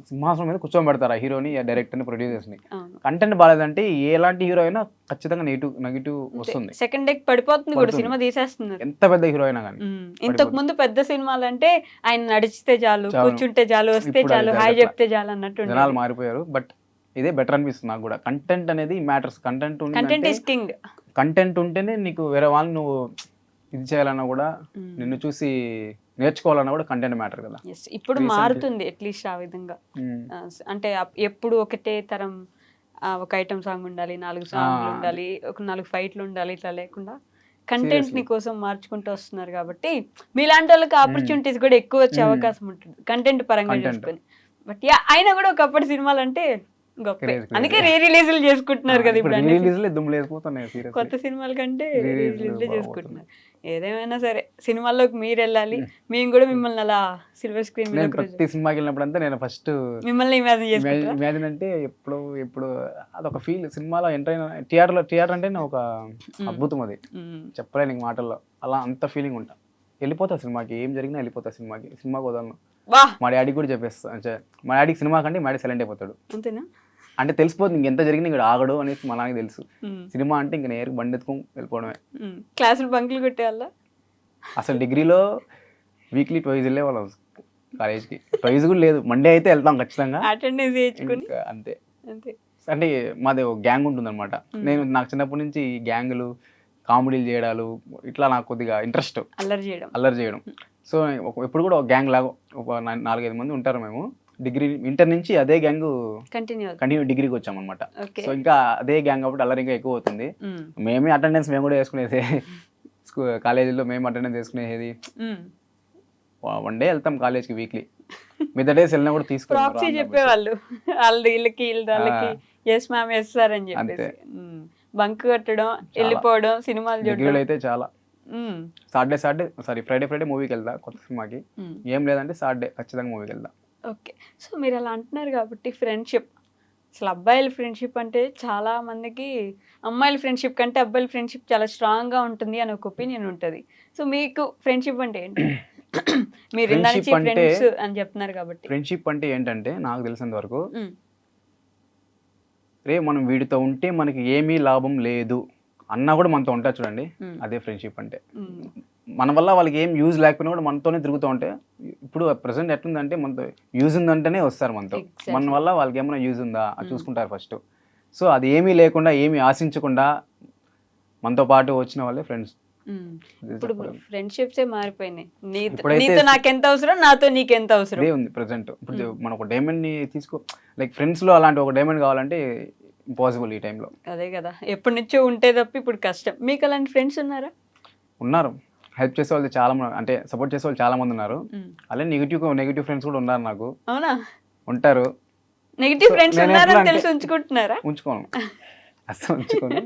సింహాసనం మీద కూర్చోబెడతారు, ఆ హీరోని, డైరెక్టర్ని, ప్రొడ్యూసర్స్ని. కంటెంట్ బాగాలేదంటే ఎలాంటి హీరో అయినా ఖచ్చితంగా నెగిటివ్ వస్తుంది. సెకండ్ డేకి పడిపోతుంది కూడా, సినిమా తీసేస్తున్నారు ఎంత పెద్ద హీరో అయినా కానీ. ఇంతకు ముందు పెద్ద సినిమాలు అంటే ఆయన నడిచితే చాలు, కూర్చుంటే చాలు, వస్తే చాలు, హాయ్ చెప్తే చాలు అన్నట్టు జనాలు మారిపోయారు. బట్ ఇదే బెటర్ అనిపిస్తుంది నాకు కూడా. కంటెంట్ అనేది మ్యాటర్స్. కంటెంట్ ఉంటేనే నీకు వేరే వాళ్ళని నువ్వు ఇది చేయాలన్నా కూడా, నిన్ను చూసి నేర్చుకోవాలన్నా కూడా కంటెంట్ మ్యాటర్ కదా. ఇప్పుడు మారుతుంది అట్లీస్ట్ ఆ విధంగా. అంటే ఎప్పుడు ఒకటే తరం, ఒక ఐటమ్ సాంగ్ ఉండాలి, 4 సాంగ్లు ఉండాలి, ఒక 4 ఫైట్లు ఉండాలి, ఇట్లా లేకుండా కంటెంట్ ని కోసం మార్చుకుంటూ వస్తున్నారు. కాబట్టి మీలాంటి వాళ్ళకి ఆపర్చునిటీస్ కూడా ఎక్కువ వచ్చే అవకాశం ఉంటుంది కంటెంట్ పరంగా చూసుకొని. బట్ అయినా కూడా ఒకప్పటి సినిమాలు అంటే గొప్ప, అందుకే రిలీజ్లు చేసుకుంటున్నారు కదా ఇప్పుడు. కొత్త సినిమాల కంటే రిలీజ్లే చేసుకుంటున్నారు. ఏదేమైనా సరే సినిమాల్లోకి మీరు వెళ్ళాలి, మేము కూడా మిమ్మల్ని అలా సిల్వర్ స్క్రీన్ మీద ప్రతి సినిమాకి వెళ్ళినప్పుడు అంతా నేను ఫస్ట్ మిమ్మల్ని ఇమాజిన్ అంటే ఎప్పుడు అదొక ఫీల్. సినిమాలో ఎంటర్ అయిన థియేటర్ అంటే ఒక అద్భుతం, అది చెప్పలేని మాటల్లో. అలా అంత ఫీలింగ్ ఉంటా. వెళ్ళిపోతా సినిమాకి, ఏం జరిగినా వెళ్ళిపోతా సినిమాకి వదలను. మా డాడీకి కూడా చెప్పేస్తా. అంటే మా డాడీకి సినిమా కంటే మా డాడీ సైలెంట్ అయిపోతాడు. అంతేనా? అంటే తెలిసిపోతుంది ఇంకెంత జరిగినా ఇక్కడ ఆగడు అనేసి మా నాన్నకి తెలుసు. సినిమా అంటే ఇంక నేరు బండి ఎత్తుకొని వెళ్ళిపోవడమే. క్లాసులు బంకులు కొట్టేవాళ్ళ? అసలు డిగ్రీలో వీక్లీ 2 వెళ్ళేవాళ్ళం కాలేజ్కి. 2 కూడా లేదు, మండే అయితే వెళ్తాం ఖచ్చితంగా, అటెండెన్స్ చేయించుకొని. అంతే. అంటే మాది ఒక గ్యాంగ్ ఉంటుంది అనమాట. నాకు చిన్నప్పటి నుంచి ఈ గ్యాంగులు, కామెడీలు చేయడాలు ఇట్లా నాకు కొద్దిగా ఇంట్రెస్ట్. అల్లరి చేయడం. సో ఎప్పుడు కూడా ఒక గ్యాంగ్ లాగా ఒక 4-5 మంది ఉంటారు మేము. ఇంటర్ నుంచి అదే గ్యాంగ్ కంటిన్యూ డిగ్రీకి వచ్చాం అనమాట. సో ఇంకా అదే గ్యాంగ్ కాబట్టి అల్లరి ఇంకా ఎక్కువ అవుతుంది. మేమే అటెండెన్స్ మేము కూడా వేసుకునేది, కాలేజీలో మేము అటెండెన్స్ వేసుకునేది. 1 డే వెళ్తాం కాలేజ్కి వీక్లీ. మిగతా డేస్ వెళ్ళినా కూడా తీసుకుని చెప్పేవాళ్ళు వాళ్ళు వీళ్ళకి వాళ్ళకి ఎస్ మ్యామ్ ఎస్ సార్ అని చెప్పేసి బంక్ కట్టడం, వెళ్ళిపోవడం, సినిమాలు చూడడం అయితే చాలా. ఫ్రైడే మూవీకి వెళ్తా కొత్త సినిమాకి. ఏం లేదంటే సాటర్డే ఖచ్చితంగా మూవీకి వెళ్తా. ఓకే. సో మీరు అలా అంటున్నారు కాబట్టి ఫ్రెండ్షిప్, అసలు అబ్బాయిల ఫ్రెండ్షిప్ అంటే చాలా మందికి అమ్మాయిల ఫ్రెండ్షిప్ కంటే అబ్బాయిల ఫ్రెండ్షిప్ చాలా స్ట్రాంగ్గా ఉంటుంది అని ఒక ఒపీనియన్ ఉంటుంది. సో మీకు ఫ్రెండ్షిప్ అంటే ఏంటి? మీరు ఫ్రెండ్స్ అని చెప్తున్నారు కాబట్టి. ఫ్రెండ్షిప్ అంటే ఏంటంటే నాకు తెలిసినంత వరకు, మనం వీడితో ఉంటే మనకి ఏమీ లాభం లేదు అన్న కూడా మనతో ఉంటారు చూడండి, Hmm. అదే ఫ్రెండ్షిప్ అంటే. Hmm. మన వల్ల వాళ్ళకి ఏం యూజ్ లేకపోయినా కూడా మనతోనే తిరుగుతూ ఉంటే, ఇప్పుడు ప్రెసెంట్ ఎట్లుందంటే మనతో యూజ్ ఉందంటేనే వస్తారు మనతో. Exactly. మన వల్ల వాళ్ళకి ఏమైనా యూజ్ ఉందా అది Hmm. చూసుకుంటారు ఫస్ట్. సో అది ఏమీ లేకుండా ఏమీ ఆశించకుండా మనతో పాటు వచ్చిన వాళ్ళే ఫ్రెండ్స్. Hmm. ఇప్పుడు ఫ్రెండ్షిప్సే మారిపోయినాయి. ఇప్పుడైతే నీతో నాకెంత అవసరం, నాతో నీకెంత అవసరం. ఇదే ఉంది ప్రెసెంట్. ఇప్పుడు మన ఒక డైమండ్ ని తీసుకో, లైక్ ఫ్రెండ్స్ లో అలాంటి ఒక డైమండ్ కావాలంటే ఇంపాసిబుల్ ఈ టైంలో. అదే కదా, ఎప్పటి నుంచో ఉంటే తప్ప ఇప్పుడు కష్టం. మీకు అలాంటి ఫ్రెండ్స్ ఉన్నారా? ఉన్నారు, హెల్ప్ చేసే వాళ్ళు చాలా మంది, అంటే సపోర్ట్ చేసే వాళ్ళు చాలా మంది ఉన్నారు. అలాగే నెగిటివ్ ఫ్రెండ్స్ కూడా ఉన్నారు నాకు. అవునా? ఉంటారు. నెగిటివ్ So, ఫ్రెండ్స్ నేను ఉన్నారని ఎట్లా అంటే- తెలిసి ఉంచుకుంటున్నారా? ఉంచుకోను, అసలు ఉంచుకోను.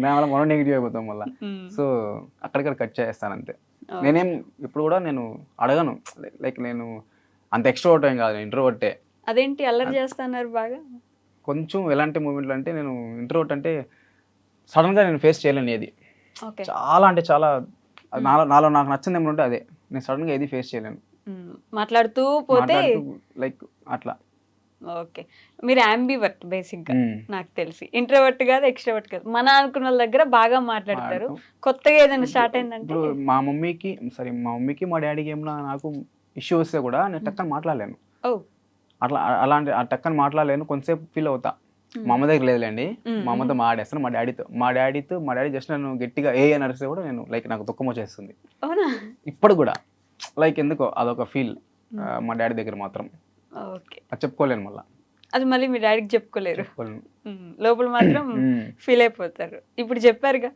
దానివల్ల మనం నెగిటివ్ అయిపోతాం వల్ల. సో అక్కడిక్కడ కట్ చేస్తాను అంతే. నేనేం ఇప్పుడు కూడా నేను అడగను, లైక్ నేను అంత ఎక్స్ట్రోవర్ట్ ఏం కాదు, ఇంట్రోవర్టే. అదేంటి అల్లరి చేస్తున్నారు బాగా? కొంచెం ఎలాంటి మూమెంట్లు అంటే, నేను ఇంట్రోవర్ట్ అంటే సడన్గా నేను ఫేస్ చేయలేను ఏది. ఓకే. చాలా అంటే చాలా నాలో నాకు నచ్చింది ఏమంటే అదే, నేను సడన్గా ఏది ఫేస్ చేయలేను. మాట్లాడుతూ పోతే లైక్ అట్లా. ఓకే. మీరు యాంబివర్ట్ బేసిక్గా మ్మ్. నాకు తెలిసి. ఇంట్రోవర్ట్ కాదు, ఎక్స్ట్రోవర్ట్ కాదు. మన అనుకున్న వాళ్ళ దగ్గర బాగా మాట్లాడతారు. కొత్తగా ఏదైనా స్టార్ట్ అయిందంటే ఇప్పుడు మా మమ్మీకి మా డాడీకి ఏమన్నా నాకు ఇష్యూ వస్తే కూడా నేను టక్కని మాట్లాడలేను. ఓ అట్లా అలాంటి ఆ టక్కని మాట్లాడలేను, కొంతసేపు ఫీల్ అవుతా. మా అమ్మ దగ్గర లేదులేండి, మా అమ్మతో మాట్లాడేస్తాను. మా డాడీ జస్ట్ నన్ను గట్టిగా అని అరిస్తే కూడా నేను లైక్ నాకు దుఃఖం వచ్చేస్తుంది అవునా? ఇప్పుడు కూడా. లైక్ ఎందుకో అదొక ఫీల్ మా డాడీ దగ్గర మాత్రం. ఓకే. అది చెప్పుకోలేను మళ్ళీ. అది మళ్ళీ మీ డాడీకి చెప్పుకోలేరు. చెప్పుకోలేను. లోపల మాత్రం మ్మ్. ఫీల్ అయిపోతారు. ఇప్పుడు చెప్పారుగా,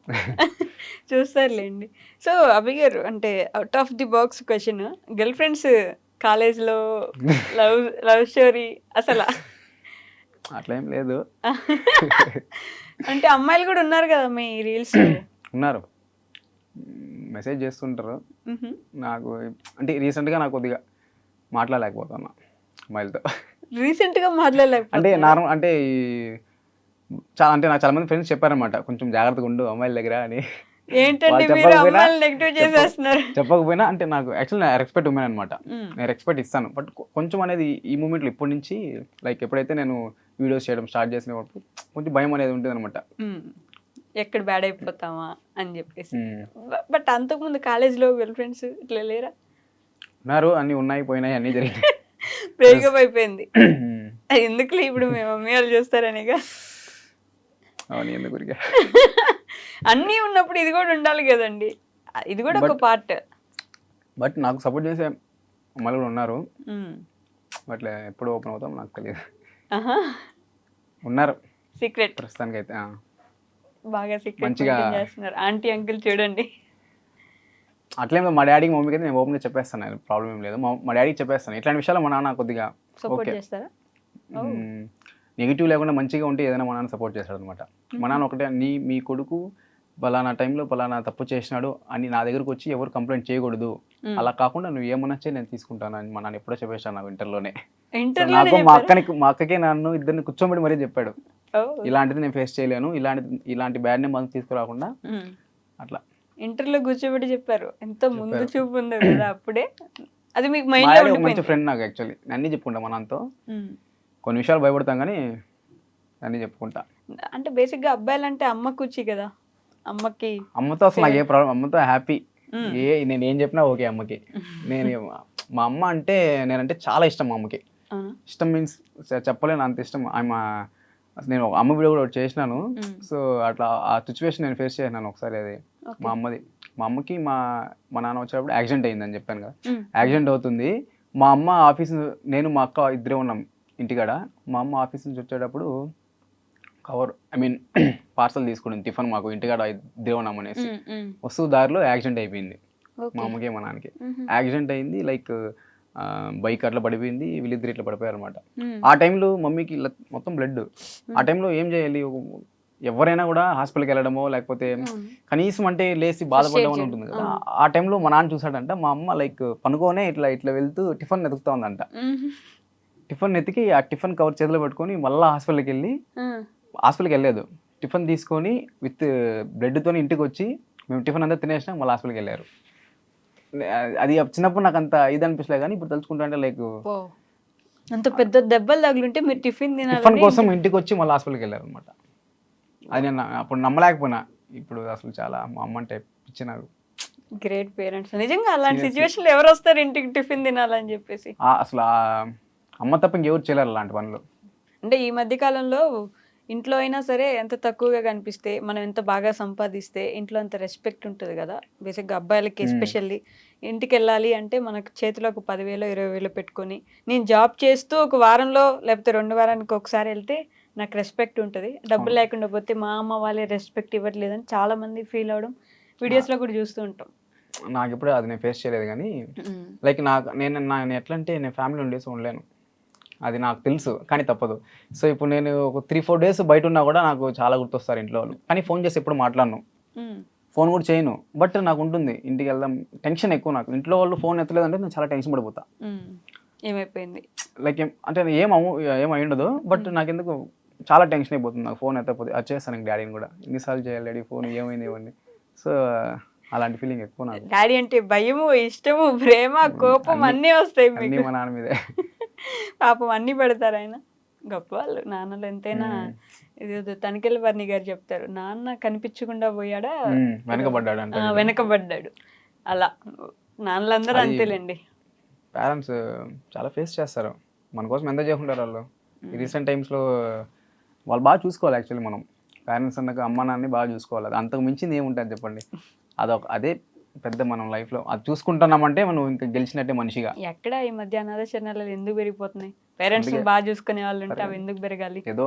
చూస్తారులేండి. సో అభి గారు, అంటే out of the box question, girl friends కాలేజ్లో లవ్ స్టోరీ అసలు అట్లా ఏం లేదు. అంటే అమ్మాయిలు కూడా ఉన్నారు కదా మీ రీల్స్? ఉన్నారు, మెసేజ్ చేస్తుంటారు నాకు. అంటే రీసెంట్గా నాకు కొద్దిగా మాట్లాడలేకపోతున్నా అమ్మాయిలతో. రీసెంట్ గా మాట్లాడలేకపోతే అంటే నార్మల్ అంటే నాకు చాలా మంది ఫ్రెండ్స్ చెప్పారనమాట, కొంచెం జాగ్రత్తగా ఉండు అమ్మాయిల దగ్గర అని. ఏంటంటే వాళ్ళు మీరు చెప్పకపోయినా- అమ్మాయిలు నెగిటివ్ చేసేస్తున్నారు. చెప్పకపోయినా అంటే నాకు యాక్చువల్లీ నేను రెస్పెక్ట్ ఉమెన్ అనమాట. మ్మ్. నేను రెస్పెక్ట్ ఇస్తాను, బట్ కొంచెం అనేది ఈ మూమెంట్లో ఇప్పటి నుంచి, లైక్ ఎప్పుడైతే నేను వీడియోస్ చేయడం స్టార్ట్ చేసినప్పుడు కొంచెం భయం అనేది ఉంటుంది అనమాట. మ్మ్. ఎక్కడ బ్యాడ్ అయిపోతామా అని చెప్పేసి. బట్ అంతకుముందు కాలేజ్లో గర్ల్ ఫ్రెండ్స్ ఇట్లా లేరా? ఉన్నారు, అన్నీ ఉన్నాయి, పోయినాయి, అన్నీ జరిగినాయి. బ్రేకప్ అయిపోయింది. ఎందుకులే ఇప్పుడు మీ మమ్మీ వాళ్ళు చూస్తారనిగా. అవును, ఎందుకు ఊరికే. అన్నీ ఉన్నప్పుడు ఇది కూడా ఉండాలి కదండి, ఇది కూడా ఒక పార్ట్. బట్ నాకు సపోర్ట్ చేసే అమ్మాయిలు కూడా ఉన్నారు, బట్ ఎప్పుడు ఓపెన్ అవుతాం నాకు తెలియదు. ఉన్నారు సీక్రెట్ ప్రస్తుతానికి అయితే. బాగా సీక్రెట్ మంచిగా- చేస్తున్నారు. ఆంటీ అంకుల్ చూడండి. అట్లేం మా డాడీకి మమ్మీకి అయితే నేను ఓపెన్గా చెప్పేస్తాను, ప్రాబ్లం ఏం లేదు. మా డాడీకి చెప్పేస్తాను ఇట్లాంటి విషయాలు. మా నాన్న కొద్దిగా సపోర్ట్ ఓకే, చేస్తారా? నెగిటివ్ లేకుండా మంచిగా ఉంటే ఏదైనా మా నాన్న సపోర్ట్ చేస్తాడు అనమాట. మా నాన్న ఒకటే, మీ కొడుకు పలానా టైంలో పలానా తప్పు చేసినాడు అని నా దగ్గరకు వచ్చి ఎవరు కంప్లైంట్ చేయకూడదు, అలా కాకుండా నువ్వు ఏమన్నా చేయి నేను తీసుకుంటాను అని మా నాన్న ఎప్పుడో చెప్పేశాను నాకు ఇంటర్లోనే. నాకు మా అక్కకి నన్ను ఇద్దరిని కూర్చోబెట్టి మరీ చెప్పాడు, ఇలాంటిది నేను ఫేస్ చేయలేను, ఇలాంటి బ్యాడ్ నేమ్ మనకు తీసుకురాకుండా అట్లా. ఇంటర్లో కూర్చోబెట్టి చెప్పారు. ఎంత ముందు చూపు ఉంది కదా అప్పుడే. అది మీకు మా మైండ్ లో డాడీ ఒక మంచి ఉండిపోయింది. ఫ్రెండ్ నాకు. యాక్చువల్లీ అన్నీ చెప్పుకుంటా మా నాన్నతో, ఉమ్. కొన్ని విషయాలు భయపడతాం కానీ అన్నీ చెప్పుకుంటా. అంటే బేసిక్ గా అబ్బాయిలంటే అమ్మ కూర్చి కదా, అమ్మకి అమ్మతో అసలు నాకు ఏ ప్రాబ్లం, అమ్మతో హ్యాపీ. నేను ఏం చెప్పినా ఓకే అమ్మకి. మా అమ్మ అంటే నేనంటే చాలా ఇష్టం మా అమ్మకి. అవునా? ఇష్టం మీన్స్ చెప్పలేను అంత ఇష్టం. నేను ఒక అమ్మ వీడియో కూడా ఒకటి చేసినాను. సో అట్లా ఆ సిచ్యువేషన్ నేను ఫేస్ చేసినాను ఒకసారి. అది మా అమ్మకి మా నాన్న వచ్చేటప్పుడు యాక్సిడెంట్ అయిందని చెప్పాను కదా. యాక్సిడెంట్ అవుతుంది, మా అమ్మ ఆఫీస్, నేను మా అక్క ఇద్దరే ఉన్నాం ఇంటికాడ. మా అమ్మ ఆఫీస్ నుంచి వచ్చేటప్పుడు పార్సల్ తీసుకుని టిఫిన్ మాకు ఇంటికాడ ఇద్దరే ఉన్నాం అనేసి వస్తూ దారిలో యాక్సిడెంట్ అయిపోయింది మా అమ్మకి మా నాన్నకి. యాక్సిడెంట్ అయింది, లైక్ బైక్ అట్లా పడిపోయింది, వీళ్ళిద్దరు ఇట్లా పడిపోయారు అనమాట. ఆ టైంలో మమ్మీకి మొత్తం బ్లడ్. ఆ టైంలో ఏం చేయాలి, ఎవరైనా కూడా హాస్పిటల్కి వెళ్ళడమో లేకపోతే కనీసం అంటే లేచి బాధపడడం ఉంటుంది కదా. ఆ టైంలో మా నాన్న చూసాడంట, మా అమ్మ లైక్ పనుకోనే ఇట్లా వెళ్తూ టిఫిన్ ఎతుకుతా ఉందంట. టిఫిన్ ఎతికి ఆ టిఫిన్ కవర్ చేతిలో పెట్టుకొని మళ్ళీ హాస్పిటల్కి వెళ్ళలేదు, టిఫిన్ తీసుకొని విత్ బ్లడ్తో ఇంటికి వచ్చి మేము టిఫిన్ అంతా తినేసినా మళ్ళీ హాస్పిటల్కి వెళ్ళారు. అది చిన్నప్పుడు నాకు అంత ఇది అనిపించలేదు, కానీ ఇప్పుడు తలుచుకుంటా అంటే లైక్ అంత పెద్ద దెబ్బలు తగులుంటే మీరు టిఫిన్ టిఫిన్ కోసం ఇంటికి వచ్చి మళ్ళీ హాస్పిటల్కి వెళ్ళారు అనమాట. అది నేను అప్పుడు నమ్మలేకపోయినా. ఇప్పుడు అసలు చాలా మా అమ్మ అంటే పిచ్చి నాకు. Great parents. నిజంగా అలాంటి Seriously. సిచ్యువేషన్‌లో ఎవరు వస్తారు ఇంటికి టిఫిన్ తినాలని చెప్పేసి? అసలు అమ్మ తప్ప ఇంకెవరు చేయలేరు అలాంటి పనులు. అంటే ఈ మధ్య కాలంలో ఇంట్లో అయినా సరే ఎంత తక్కువగా కనిపిస్తే, మనం ఎంత బాగా సంపాదిస్తే ఇంట్లో అంత రెస్పెక్ట్ ఉంటది గదా! బేసిక్‌గా అబ్బాయిలకి ఎస్పెషల్లీ. ఇంటికెళ్ళాలి అంటే మనకు చేతిలో ఒక 10,000, 20,000 పెట్టుకొని, నేను జాబ్ చేస్తూ ఒక వారంలో లేకపోతే 2 వారానికి ఒకసారి ఎళ్తే నాకు రెస్పెక్ట్ ఉంటది. డబ్బులు అవును. లేకుండా పోతే మా అమ్మ వాళ్ళే రెస్పెక్ట్ ఇవ్వట్లేదని చాలా మంది ఫీల్ అవ్వడం వీడియోస్‌లో కూడా చూస్తూ ఉంటాం. నాకెప్పుడు అది నేను ఫేస్ చేయలేదు కానీ లైక్ నేను ఎట్లా అంటే నేను ఫ్యామిలీ ఉండేసి ఉండలేను. అది నాకు తెలుసు కానీ తప్పదు. సో ఇప్పుడు నేను ఒక 3-4 డేస్ బయట ఉన్నా కూడా నాకు చాలా గుర్తొస్తారు ఇంట్లో వాళ్ళు. కానీ ఫోన్ చేసి ఎప్పుడు మాట్లాడను. హ్మ్. ఫోన్ కూడా చేయను. బట్ నాకు ఉంటుంది ఇంటికి వెళ్దాం టెన్షన్ ఎక్కువ నాకు. ఇంట్లో వాళ్ళు ఫోన్ ఎత్తలేదంటే నేను చాలా టెన్షన్ పడిపోతా. హ్మ్. ఏమైపోయింది? లైక్ అంటే ఏమై ఉండదు. బట్ నాకెందుకు చాలా టెన్షన్ అయిపోతుంది నాకు ఫోన్ ఎత్తకపోతే. అది చేస్తాను డాడీని కూడా. ఎన్నిసార్లు చేయాలి డాడీ ఫోన్ ఏమైంది ఇవన్నీ. సో అలాంటి ఫీలింగ్ ఎక్కువ నాకు. డాడీ అంటే భయము, ఇష్టము, ప్రేమ, కోపం అన్నీ వస్తాయి అన్నీ మీకు. మా నాన్న మీదే. పాపం అన్నీ పెడతారు ఆయన. గొప్పవాళ్ళు నాన్నలు ఎంతైనా. ఇదేదో తనికెళ్ళ వర్ణి గారు చెప్తారు, నాన్న కనిపించకుండా పోయాడా వెనకబడ్డాడు అంటే వెనకబడ్డాడు. అలా నాన్నలందరూ అది అంతేలేండి. పేరెంట్స్ చాలా ఫేస్ చేస్తారు. మన కోసం ఎంత చేయకుంటారు వాళ్ళు. ఈ రీసెంట్ టైమ్స్లో వాళ్ళు బాగా చూసుకోవాలి యాక్చువల్లీ మనం. పేరెంట్స్ అన్నాక అమ్మ నాన్నని బాగా చూసుకోవాలి. అది అంతకు మించింది ఏముంటుంది చెప్పండి. అదే పెద్ద మనం లైఫ్లో అది చూసుకుంటున్నామంటే మనం ఇంకా గెలిచినట్టే మనిషిగా. ఎక్కడ ఈ మధ్య అనాథ శరణాలయాలు ఎందుకు పెరిగిపోతున్నాయి? పేరెంట్స్ బాగా చూసుకునే వాళ్ళు ఉంటే అవి ఎందుకు పెరగాలి? ఏదో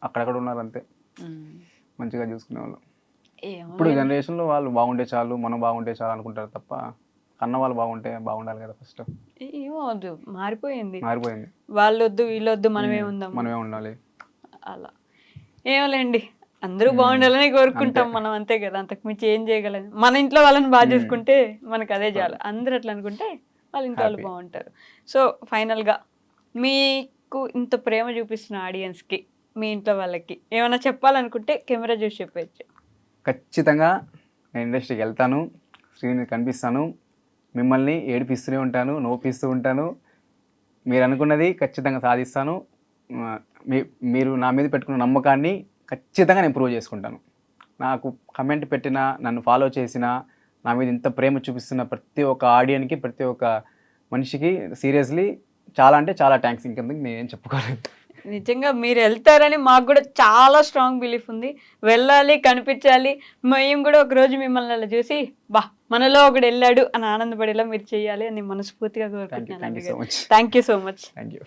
అక్కడక్కడ ఉన్నారు అంతే ఉమ్. మంచిగా చూసుకునే వాళ్ళు. ఏమో ఇప్పుడు జనరేషన్లో వాళ్ళు బాగుంటే చాలు, మనం బాగుంటే చాలు అనుకుంటారు తప్ప కన్న వాళ్ళు బాగుంటే బాగుండాలి కదా ఫస్ట్. ఏమో వద్దు, మారిపోయింది. మారిపోయింది. వాళ్ళొద్దు వీళ్ళొద్దు మనమే ఉందాం మనమే ఉండాలి. అలా. ఏమోలేండి, అందరూ బాగుండాలని కోరుకుంటాం మనం, అంతే కదా. అంతకు మించి ఏం చేయగలం? మన ఇంట్లో వాళ్ళని బాగా చూసుకుంటే మనకు అదే చాలు. అందరూ అట్లా అనుకుంటే వాళ్ళ ఇంట్లో వాళ్ళు బాగుంటారు. సో ఫైనల్గా మీకు ఇంత ప్రేమ చూపిస్తున్న ఆడియన్స్కి, మీ ఇంట్లో వాళ్ళకి ఏమైనా చెప్పాలనుకుంటే కెమెరా చూసి చెప్పచ్చు. ఖచ్చితంగా నేను ఇండస్ట్రీకి వెళ్తాను, స్క్రీన్ మీద కనిపిస్తాను, మిమ్మల్ని ఏడిపిస్తూనే ఉంటాను, నవ్విస్తూ ఉంటాను. మీరు అనుకున్నది ఖచ్చితంగా సాధిస్తాను. మీరు నా మీద పెట్టుకున్న నమ్మకాన్ని ఖచ్చితంగా నేను ప్రూవ్ చేసుకుంటాను. నాకు కమెంట్ పెట్టినా, నన్ను ఫాలో చేసినా, నా మీద ఇంత ప్రేమ చూపిస్తున్న ప్రతి ఒక్క ఆడియన్కి, ప్రతి ఒక్క మనిషికి సీరియస్లీ చాలా అంటే చాలా థ్యాంక్స్. ఇంకెందుకు నేనేం చెప్పుకోలేదు. నిజంగా మీరు వెళ్తారని మాకు కూడా చాలా స్ట్రాంగ్ బిలీఫ్ ఉంది. వెళ్ళాలి, కనిపించాలి. మేము కూడా ఒకరోజు మిమ్మల్ని అలా చూసి బా మనలో ఒకడు వెళ్ళాడు అని ఆనందపడేలా మీరు చేయాలి అని మనస్ఫూర్తిగా కోరుకుంటున్నాను. Thank you so much. Thank you so much. Thank you.